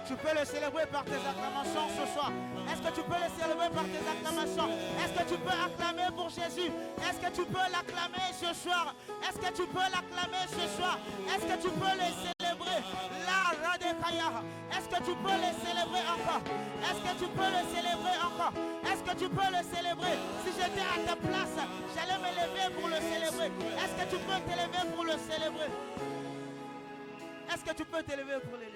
Tu peux le célébrer par tes acclamations ce soir. Est-ce que tu peux le célébrer par tes acclamations? Est-ce que tu peux acclamer pour Jésus? Est-ce que tu peux l'acclamer ce soir? Est-ce que tu peux l'acclamer ce soir? Est-ce que tu peux le célébrer? La Radekaya. Est-ce que tu peux le célébrer encore? Est-ce que tu peux le célébrer encore? Est-ce que tu peux le célébrer? Si j'étais à ta place, j'allais me lever pour le célébrer. Est-ce que tu peux t'élever pour le célébrer? Est-ce que tu peux t'élever pour l'élever?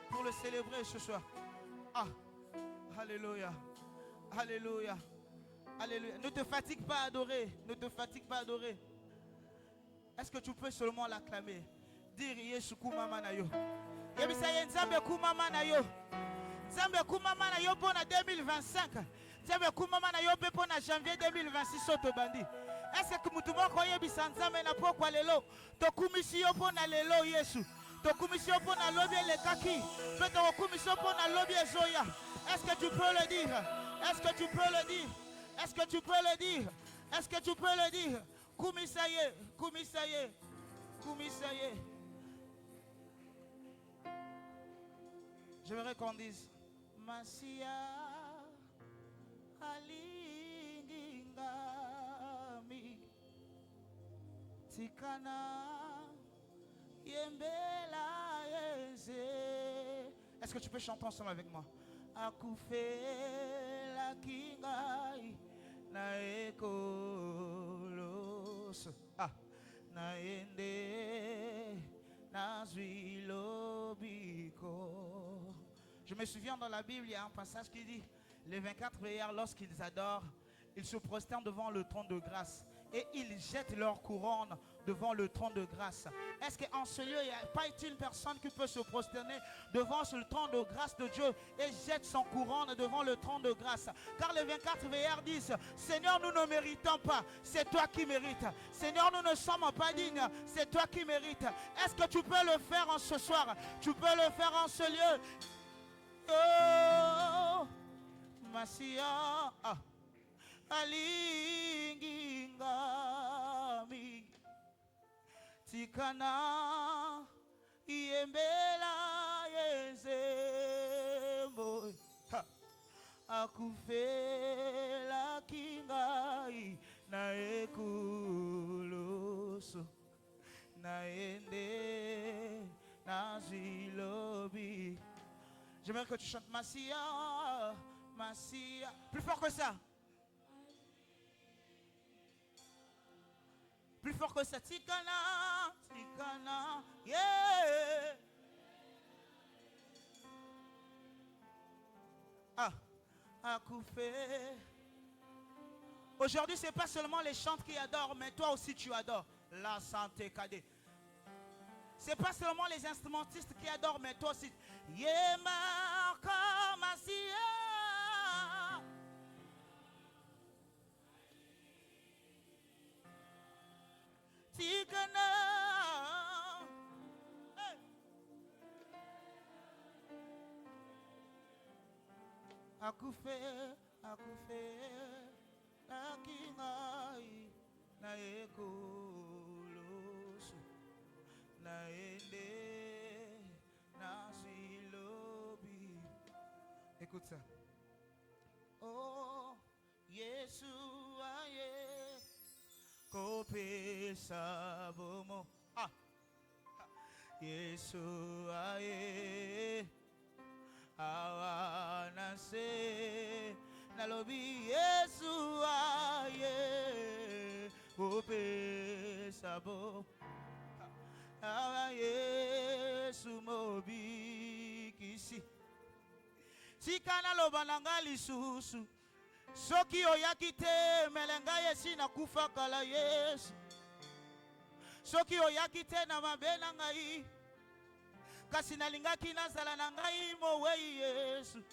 Pour le célébrer ce soir. Ah, alléluia, alléluia, alléluia. Ne te fatigue pas à adorer, ne te fatigue pas à adorer. Est-ce que tu peux seulement l'acclamer? Dire Yesu kumama na yo. Yebisaye nzambe kumama na yo. Nzambe kumama na yo pour 2025. Nzambe kumama na yo pour janvier 2026 soto bandi. Est-ce que mutumo ko yebisa nzambe na pokwa lelo? To kumisi yo pour na lelo Yesu. Ton commission pour la lobby les kaki. Fais ton commission pour la lobby Zoya. Est-ce que tu peux le dire? Est-ce que tu peux le dire? Est-ce que tu peux le dire? Est-ce que tu peux le dire? Kumisaye, kumisaye, kumisaye. J'aimerais qu'on dise Masia Alingingami Tikana. Est-ce que tu peux chanter ensemble avec moi? Akufe la kingai na ekolos na ende na zuilobiko. Je me souviens dans la Bible, il y a un passage qui dit les 24 veilleurs, lorsqu'ils adorent, ils se prosternent devant le trône de grâce et ils jettent leur couronne devant le trône de grâce. Est-ce qu'en ce lieu, il n'y a pas une personne qui peut se prosterner devant le trône de grâce de Dieu et jette son couronne devant le trône de grâce? Car les 24 veilleurs disent, Seigneur, nous ne méritons pas, c'est toi qui mérites. Seigneur, nous ne sommes pas dignes, c'est toi qui mérites. Est-ce que tu peux le faire en ce soir? Tu peux le faire en ce lieu? Oh, Masia, Alingingami Tikana Yembela akufela kingai na ekulusu naende nazilobi. J'aimerais que tu chantes Massia, Massia. Plus fort que ça. Plus fort que ça. Tikana, Tikana, yeah. Ah, Akoufé. Aujourd'hui, ce n'est pas seulement les chantes qui adorent, mais toi aussi tu adores. La santé cadet. Ce n'est pas seulement les instrumentistes qui adorent, mais toi aussi. Yema Kamasia. Tikana. Hey. Akoufé, Akoufé, Nakingai, Naekolosu, Naende, Nasilobi. Écoute ça. Oh, Yesu aye, Kope sabomo. Ah, Yesu aye. Awanase nalobi Yesu aye ope sabo awa Yesu mobi kisi sikana loba nanga lisusu soki oyaki te melenga yesi na kufa kala Yesu soki oyaki te na mabe na ngai kasi nalingaki nazala na ngai mowei Yesu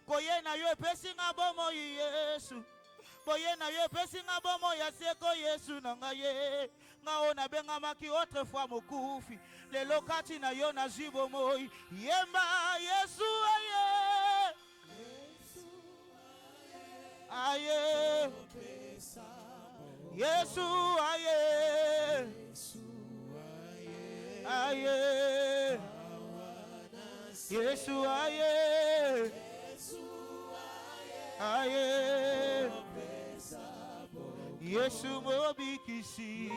koye na yo epesi nga bomo Yesu boye na yo epesi nga bomo ya seko Yesu na ngai ye nga o nabengamaki autrefois mokufi lelo kati na yo nazwi bomoi yemba Yesu aye aye Yesu aye aye Yesu aye aye Yesu mobi kisi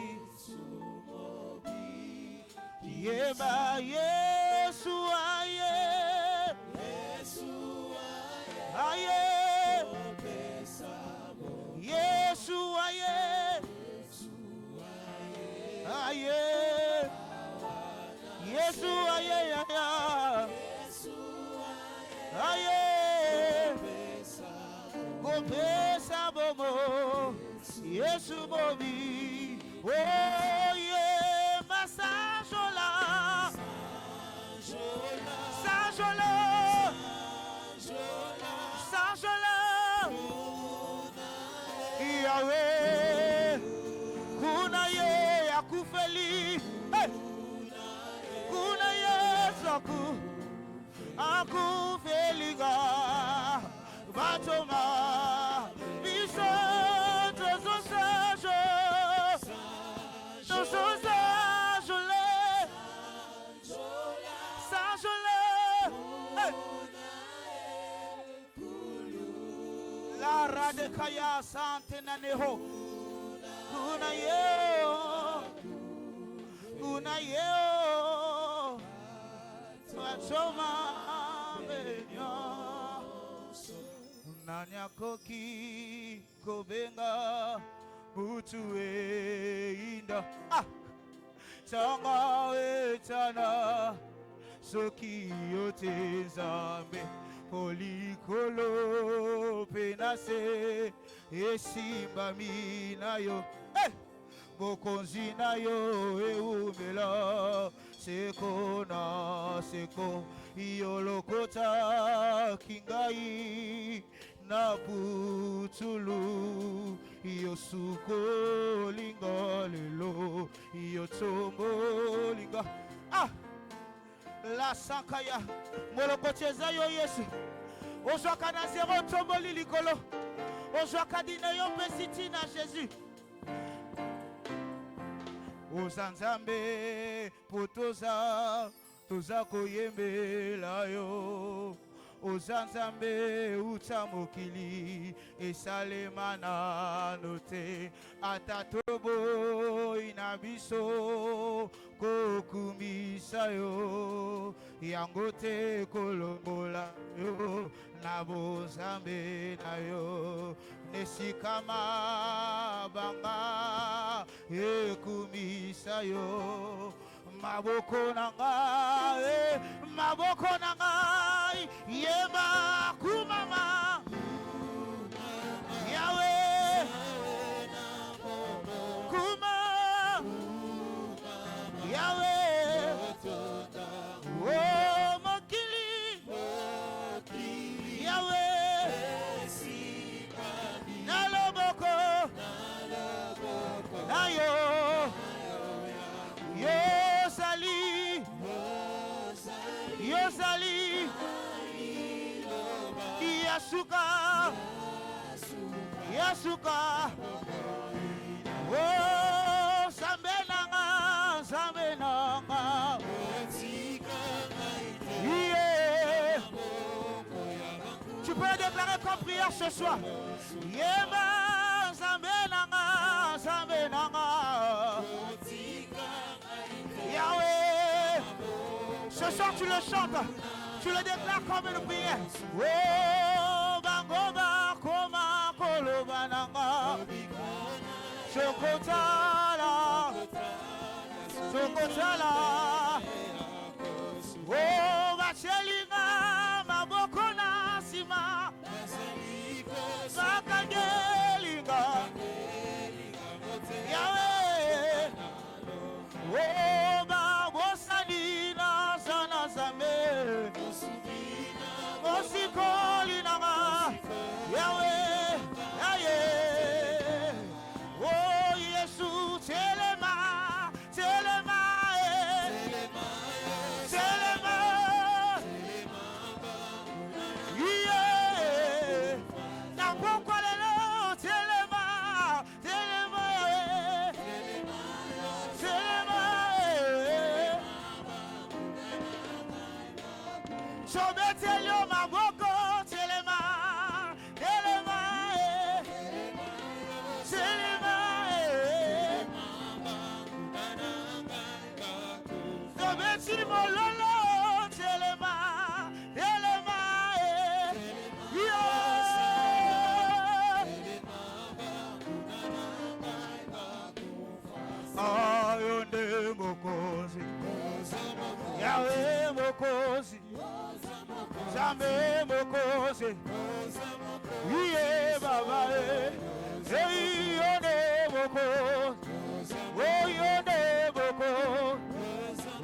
yeba Yesu aye aye Yesu aye aye Yesu aye aye Kopesa bomo Yesu mobi oh yeah masajola sajola sajola Yahweh kuna ye akufeli kuna Yesu akufeliga batoma biso tozo sajo sajole sajole la radekaya sante naneho kuna yeo batoma benyo nanyakoki kobenga mutuwe inda tanga etana soki yote nzambe olikolo penase esimbami na yo bokonzi na yo eumela seko na seko yolokota kingai na putulu yosuko linga lelo yotombo linga la sankaya molokocheza yo Yesu ozwaka na zero tomboli likolo ozwaka dina yo pesiti na Jésus Ozanzambe potoza toza koyembela yo Ozanzambe utamokili esalemana note atatobo inabiso kokumisa yo yangote kolongola yo nabozambe na yo nesikama banga ekumisa yo maboko nanga yeba kumama Yahweh kuma Yahweh oh mokili Yahweh naloboko nayo Yosali Yasuka oh Sambenanga yeah. Tu peux le déclarer comme prière ce soir. Yeba Sambenanga Yahweh. Ce soir tu le chantes, tu le déclares comme une prière. Oh, bangoba, koma, kolobananga. Chokotala. Oh, bachelinga, mabokona sima. Bakagelinga. Yahweh. Oh, babosanina sana zame. Osikolinanga. Yahweh. Oh, Yesu, telema. Yahweh mokozi Zambe mokozi Iye baba yone mokozi yone mokozi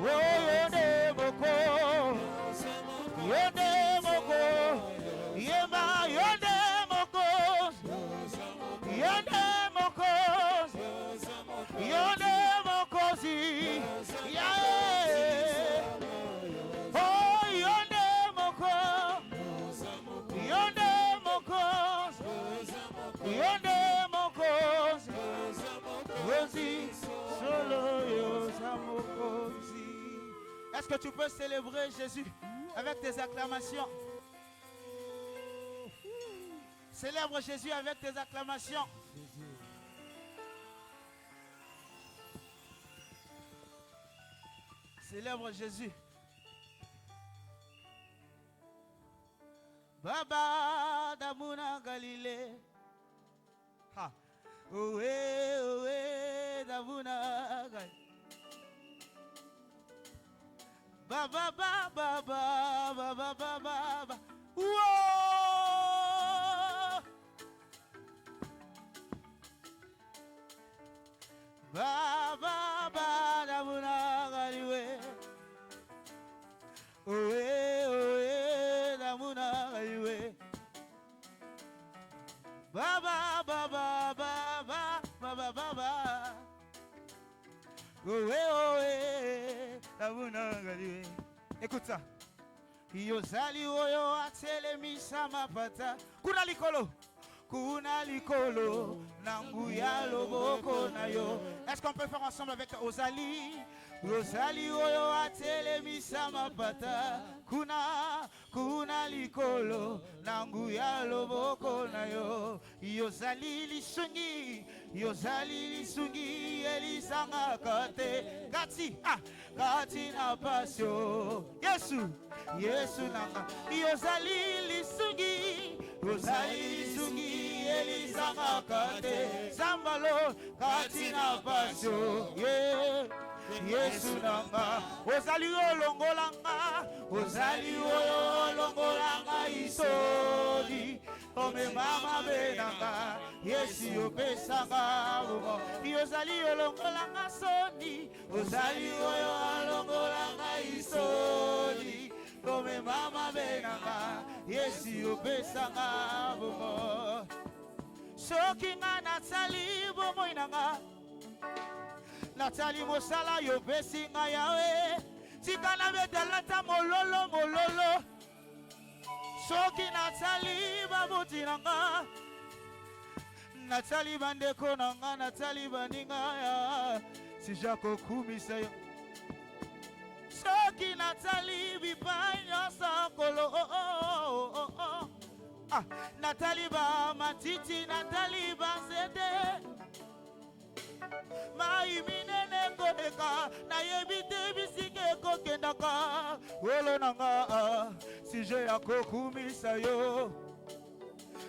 yone mokozi yone mokozi yema yone mokozi yone mokozi yone mokozi Est-ce que tu peux célébrer Jésus avec tes acclamations? Célèbre Jésus avec tes acclamations. Célèbre Jésus. Baba Damuna Galilée. Ha. Owe Damuna Galilée. Baba baba baba baba baba. Whoa. Baba baba Damuna Galilée. Owe Damuna Galilée. Baba baba baba baba baba. Écoute ça. Yozali oyo atelemisa mapata. Kuna likolo nanguya loboko na yo. Est-ce qu'on peut faire ensemble avec Ozali? Yozali oyo atelemisa mapata. Kuna kuna likolo nangu ya loboko na yo yozali lisungi elisangaka te kati na pasio Yesu nanga yozali lisungi elisangaka te sambalo kati na pasio Yesu nanga ozali olongolanga isoni omemama benanga Yesu yopesanga bumo yozali olongolanga soni ozali olongolanga isoni omemama benanga Yesu yopesanga bumo soki nga natali bomoi nanga natali mosala yopesi nga yawe tika na betelata mololo soki natali babuti nanga natali bandeko nanga natali baninga ya sijakokumisa yo soki natali bipai nyonso nkolo natali bamatiti natali banzete mai minene koleka nayebi te bisika ekokendaka olo nanga sije ya kokumisa yo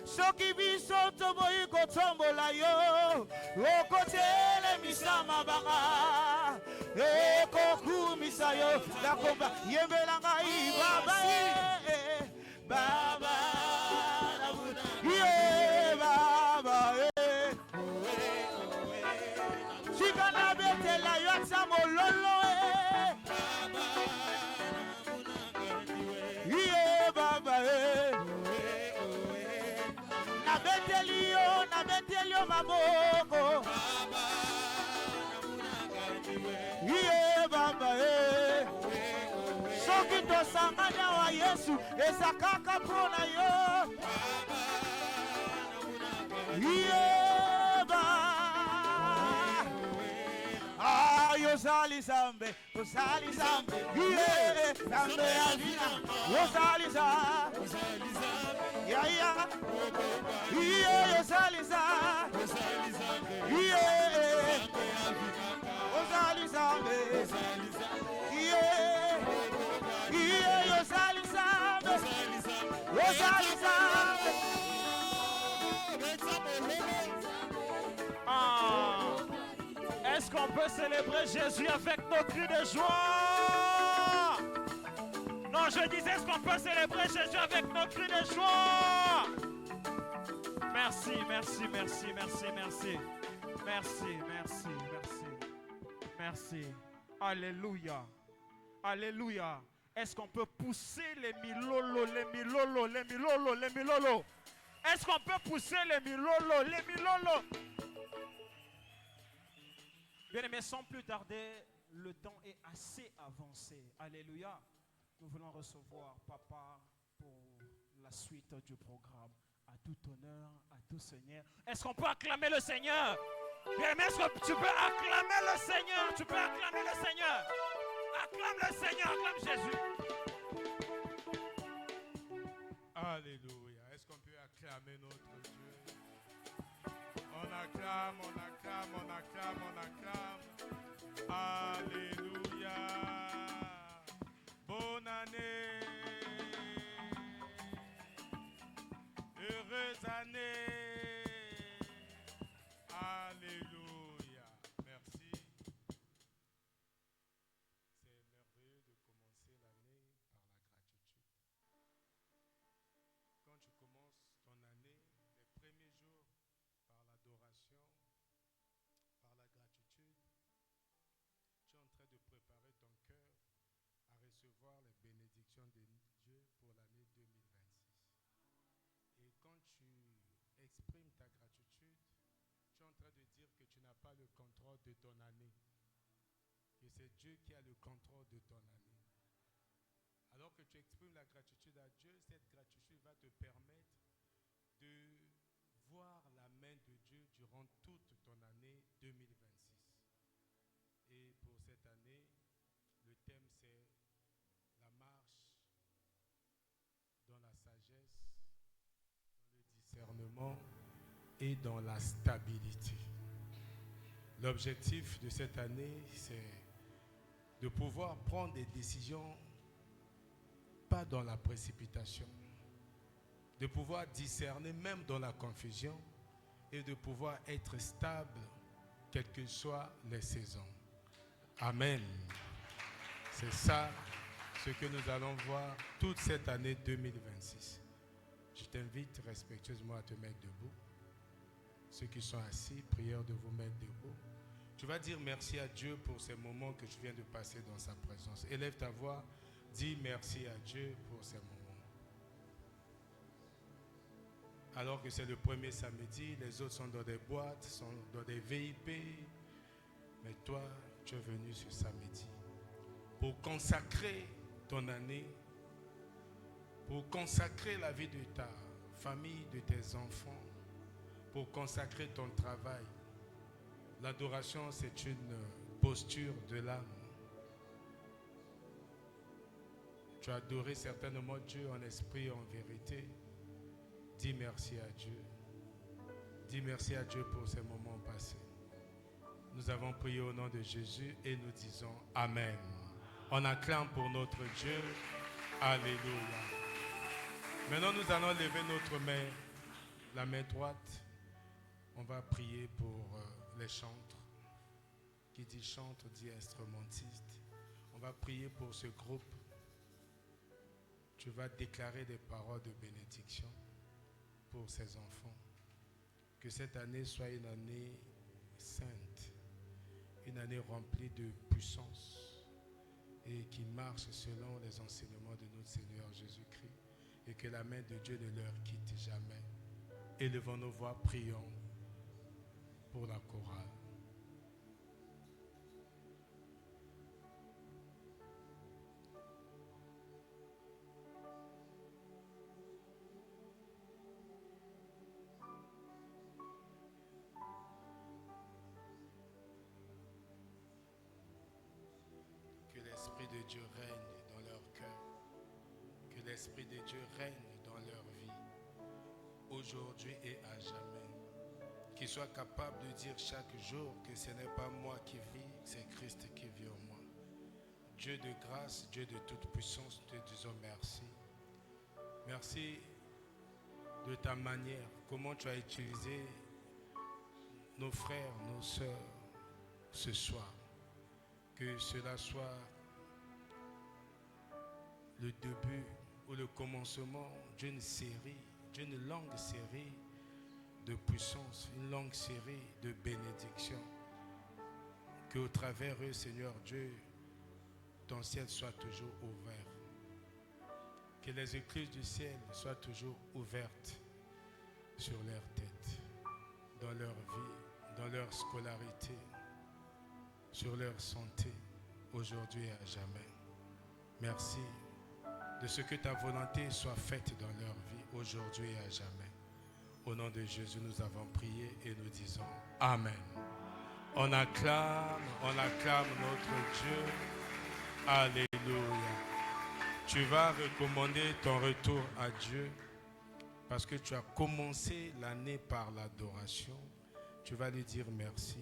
soki biso toboyi kotombola yo okotelemisa mabanga ekokumisa yo nakomba yembela ngai baba baba baba Chikana betela yotsa mololo baba na betelio maboko baba soki tosanganya wa Yesu ezakaka mpona yo Yozali zambe, yeah, zambe avina, yozali zambe, yeah, yeah, yozali zambe, yeah, yozali zambe, yeah, yozali zambe, yozali zambe. Est-ce qu'on peut célébrer Jésus avec nos cris de joie? Non, je disais, est-ce qu'on peut célébrer Jésus avec nos cris de joie? Merci, merci, merci, merci, merci. Merci, merci, merci. Merci. Alléluia. Alléluia. Est-ce qu'on peut pousser les milolo, les milolo, les milolo, les milolo? Est-ce qu'on peut pousser les milolo, les milolo? Bien aimés, sans plus tarder, le temps est assez avancé. Alléluia. Nous voulons recevoir Papa pour la suite du programme. À tout honneur, à tout Seigneur. Est-ce qu'on peut acclamer le Seigneur? Bien aimé, est-ce que tu peux acclamer le Seigneur? Tu peux acclamer le Seigneur. Acclame le Seigneur, acclame Jésus. Alléluia. Est-ce qu'on peut acclamer notre Dieu? On acclame, on acclame, on acclame, on acclame. Alléluia. Bonne année. Heureuse année. Alléluia. Merci. C'est merveilleux de commencer l'année par la gratitude. Quand tu commences ton année, les premiers jours, par l'adoration, par la gratitude, tu es en train de préparer ton cœur à recevoir les bénédictions de Dieu pour l'année 2026. Et quand tu exprimes ta gratitude, tu es en train de dire que tu n'as pas le contrôle de ton année, que c'est Dieu qui a le contrôle de ton année. Alors que tu exprimes la gratitude à Dieu, cette gratitude va te permettre de voir la main de Dieu durant toute ton année 2026. Et pour cette année, le thème c'est la marche l'accompagnement et dans la stabilité. L'objectif de cette année, c'est de pouvoir prendre des décisions pas dans la précipitation, de pouvoir discerner même dans la confusion et de pouvoir être stable quelles que soient les saisons. Amen. C'est ça ce que nous allons voir toute cette année 2026. Je t'invite respectueusement à te mettre debout. Ceux qui sont assis, prière de vous mettre debout. Tu vas dire merci à Dieu pour ces moments que je viens de passer dans sa présence. Élève ta voix, dis merci à Dieu pour ces moments. Alors que c'est le premier samedi, les autres sont dans des boîtes, sont dans des VIP. Mais toi, tu es venu ce samedi pour consacrer ton année, pour consacrer la vie de ta famille, de tes enfants, pour consacrer ton travail. L'adoration, c'est une posture de l'âme. Tu as adoré certainement Dieu en esprit et en vérité. Dis merci à Dieu. Dis merci à Dieu pour ces moments passés. Nous avons prié au nom de Jésus et nous disons Amen. On acclame pour notre Dieu. Alléluia. Maintenant, nous allons lever notre main, la main droite. On va prier pour les chantres. Qui dit chantre dit instrumentiste. On va prier pour ce groupe. Tu vas déclarer des paroles de bénédiction pour ces enfants. Que cette année soit une année sainte, une année remplie de puissance et qui marche selon les enseignements de notre Seigneur Jésus-Christ et que la main de Dieu ne leur quitte jamais. Élevons nos voix, prions pour la chorale. Que l'Esprit de Dieu règne dans leur cœur. Que l'Esprit de Dieu règne dans leur vie, aujourd'hui et à jamais. Qu'ils soient capables de dire chaque jour que ce n'est pas moi qui vis, c'est Christ qui vit en moi. Dieu de grâce, Dieu de toute puissance, te disons merci. Merci de ta manière, comment tu as utilisé nos frères, nos sœurs ce soir. Que cela soit le début ou le commencement d'une série, d'une longue série de puissance, une longue série de bénédictions. Qu'au travers eux, Seigneur Dieu, ton ciel soit toujours ouvert. Que les écluses du ciel soient toujours ouvertes sur leur tête, dans leur vie, dans leur scolarité, sur leur santé, aujourd'hui et à jamais. Merci de ce que ta volonté soit faite dans leur vie, aujourd'hui et à jamais. Au nom de Jésus, nous avons prié et nous disons Amen. On acclame notre Dieu. Alléluia. Tu vas recommander ton retour à Dieu parce que tu as commencé l'année par l'adoration. Tu vas lui dire merci.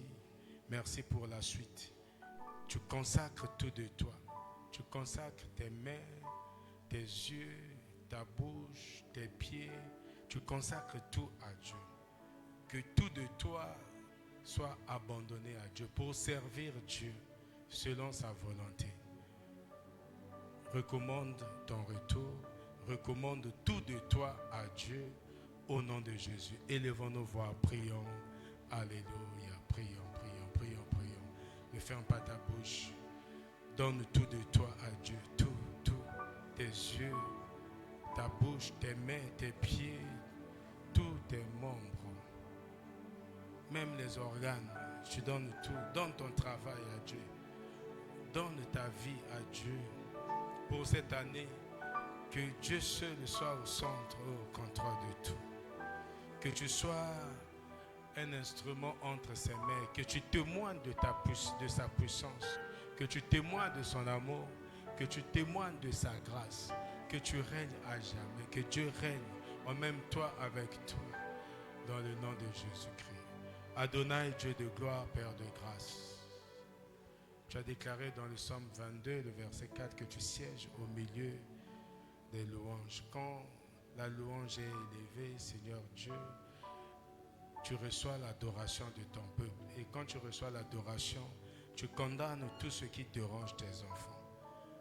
Merci pour la suite. Tu consacres tout de toi. Tu consacres tes mains, tes yeux, ta bouche, tes pieds. Tu consacres tout à Dieu. Que tout de toi soit abandonné à Dieu pour servir Dieu selon sa volonté. Recommande ton retour. Recommande tout de toi à Dieu au nom de Jésus. Élevons nos voix, prions. Alléluia. Prions. Ne ferme pas ta bouche. Donne tout de toi à Dieu. Tout. Tes yeux, ta bouche, tes mains, tes pieds, tous tes membres. Même les organes. Tu donnes tout. Donne ton travail à Dieu. Donne ta vie à Dieu. Pour cette année, que Dieu seul soit au centre, au contrôle de tout. Que tu sois un instrument entre ses mains, que tu témoignes de sa puissance, que tu témoignes de son amour, que tu témoignes de sa grâce, que tu règnes à jamais, que Dieu règne en même toi avec toi. dans le nom de Jésus-Christ. Adonai, Dieu de gloire, Père de grâce. Tu as déclaré dans le psaume 22, le verset 4, que tu sièges au milieu des louanges. Quand la louange est élevée, Seigneur Dieu, tu reçois l'adoration de ton peuple. Et quand tu reçois l'adoration, tu condamnes tout ce qui dérange tes enfants.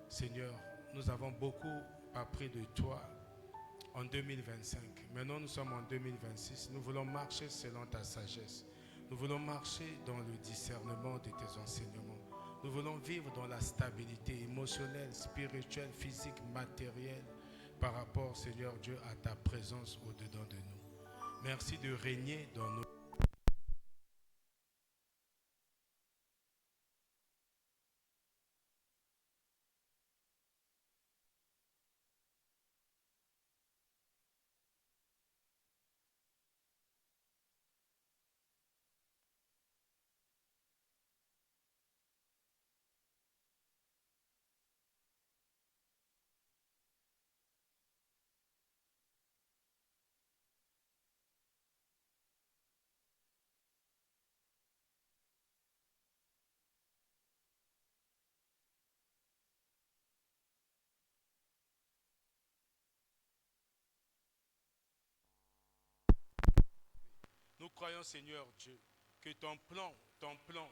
Seigneur, nous avons beaucoup appris de toi en 2025. Maintenant, nous sommes en 2026. Nous voulons marcher selon ta sagesse. Nous voulons marcher dans le discernement de tes enseignements. Nous voulons vivre dans la stabilité émotionnelle, spirituelle, physique, matérielle par rapport, Seigneur Dieu, à ta présence au-dedans de nous. Merci de régner dans nos... Nous croyons, Seigneur Dieu, que ton plan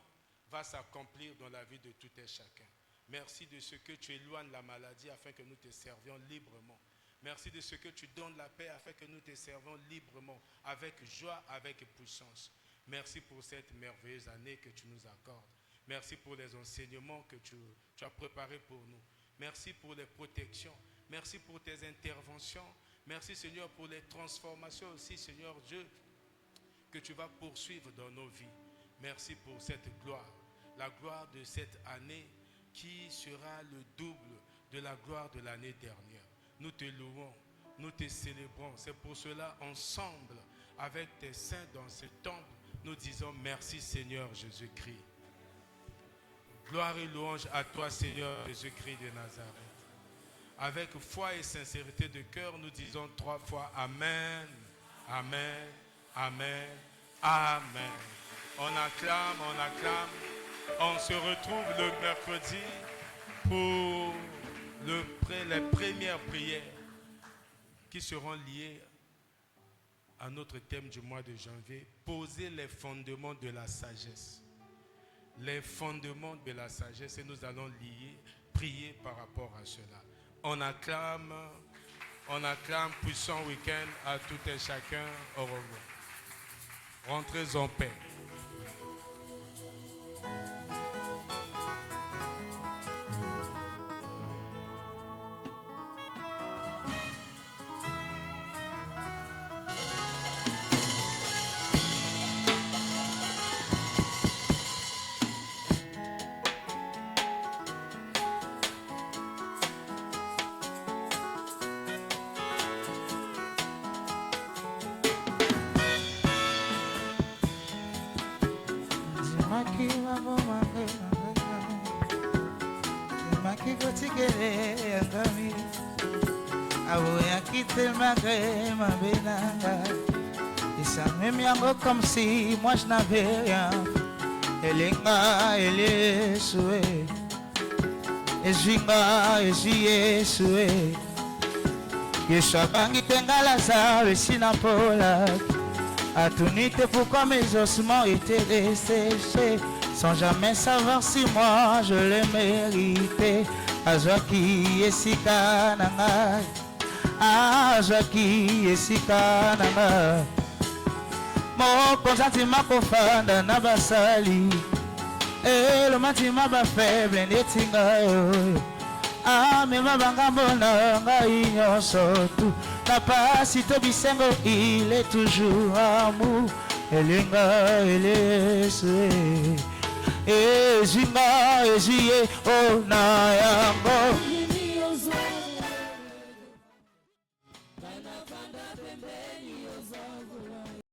va s'accomplir dans la vie de tout et chacun. Merci de ce que tu éloignes la maladie afin que nous te servions librement. Merci de ce que tu donnes la paix afin que nous te servons librement, avec joie, avec puissance. Merci pour cette merveilleuse année que tu nous accordes. Merci pour les enseignements que tu as préparés pour nous. Merci pour les protections. Merci pour tes interventions. Merci, Seigneur, pour les transformations aussi, Seigneur Dieu, que tu vas poursuivre dans nos vies. Merci pour cette gloire, la gloire de cette année qui sera le double de la gloire de l'année dernière. Nous te louons, nous te célébrons. C'est pour cela, ensemble, avec tes saints dans ce temple, nous disons merci Seigneur Jésus-Christ. Gloire et louange à toi Seigneur Jésus-Christ de Nazareth. Avec foi et sincérité de cœur, nous disons 3 fois Amen, Amen, Amen, Amen. On acclame, on se retrouve le mercredi pour les premières prières qui seront liées à notre thème du mois de janvier, poser les fondements de la sagesse. Les fondements de la sagesse, et nous allons prier par rapport à cela. On acclame, puissant week-end à tout et chacun. Au revoir. Rentrez en paix. Et ça me miango comme si moi je n'avais rien. Elenga elesue Ezinga eziyesue Yeshabangi tenga Lazare sinapola Atunite pourquoi mes ossements étaient desséchés sans jamais savoir si moi je les méritais. Azwaki esika nangai Azwaki esika nangai Moko zantima kofanda na basali Elo matima ba faible netinga yo Mema bangambo na ngai nyonso tu Na pasi to bisengo il est toujours amour Elenga elesue Ezinga eziye o na yango Bana panda pembeni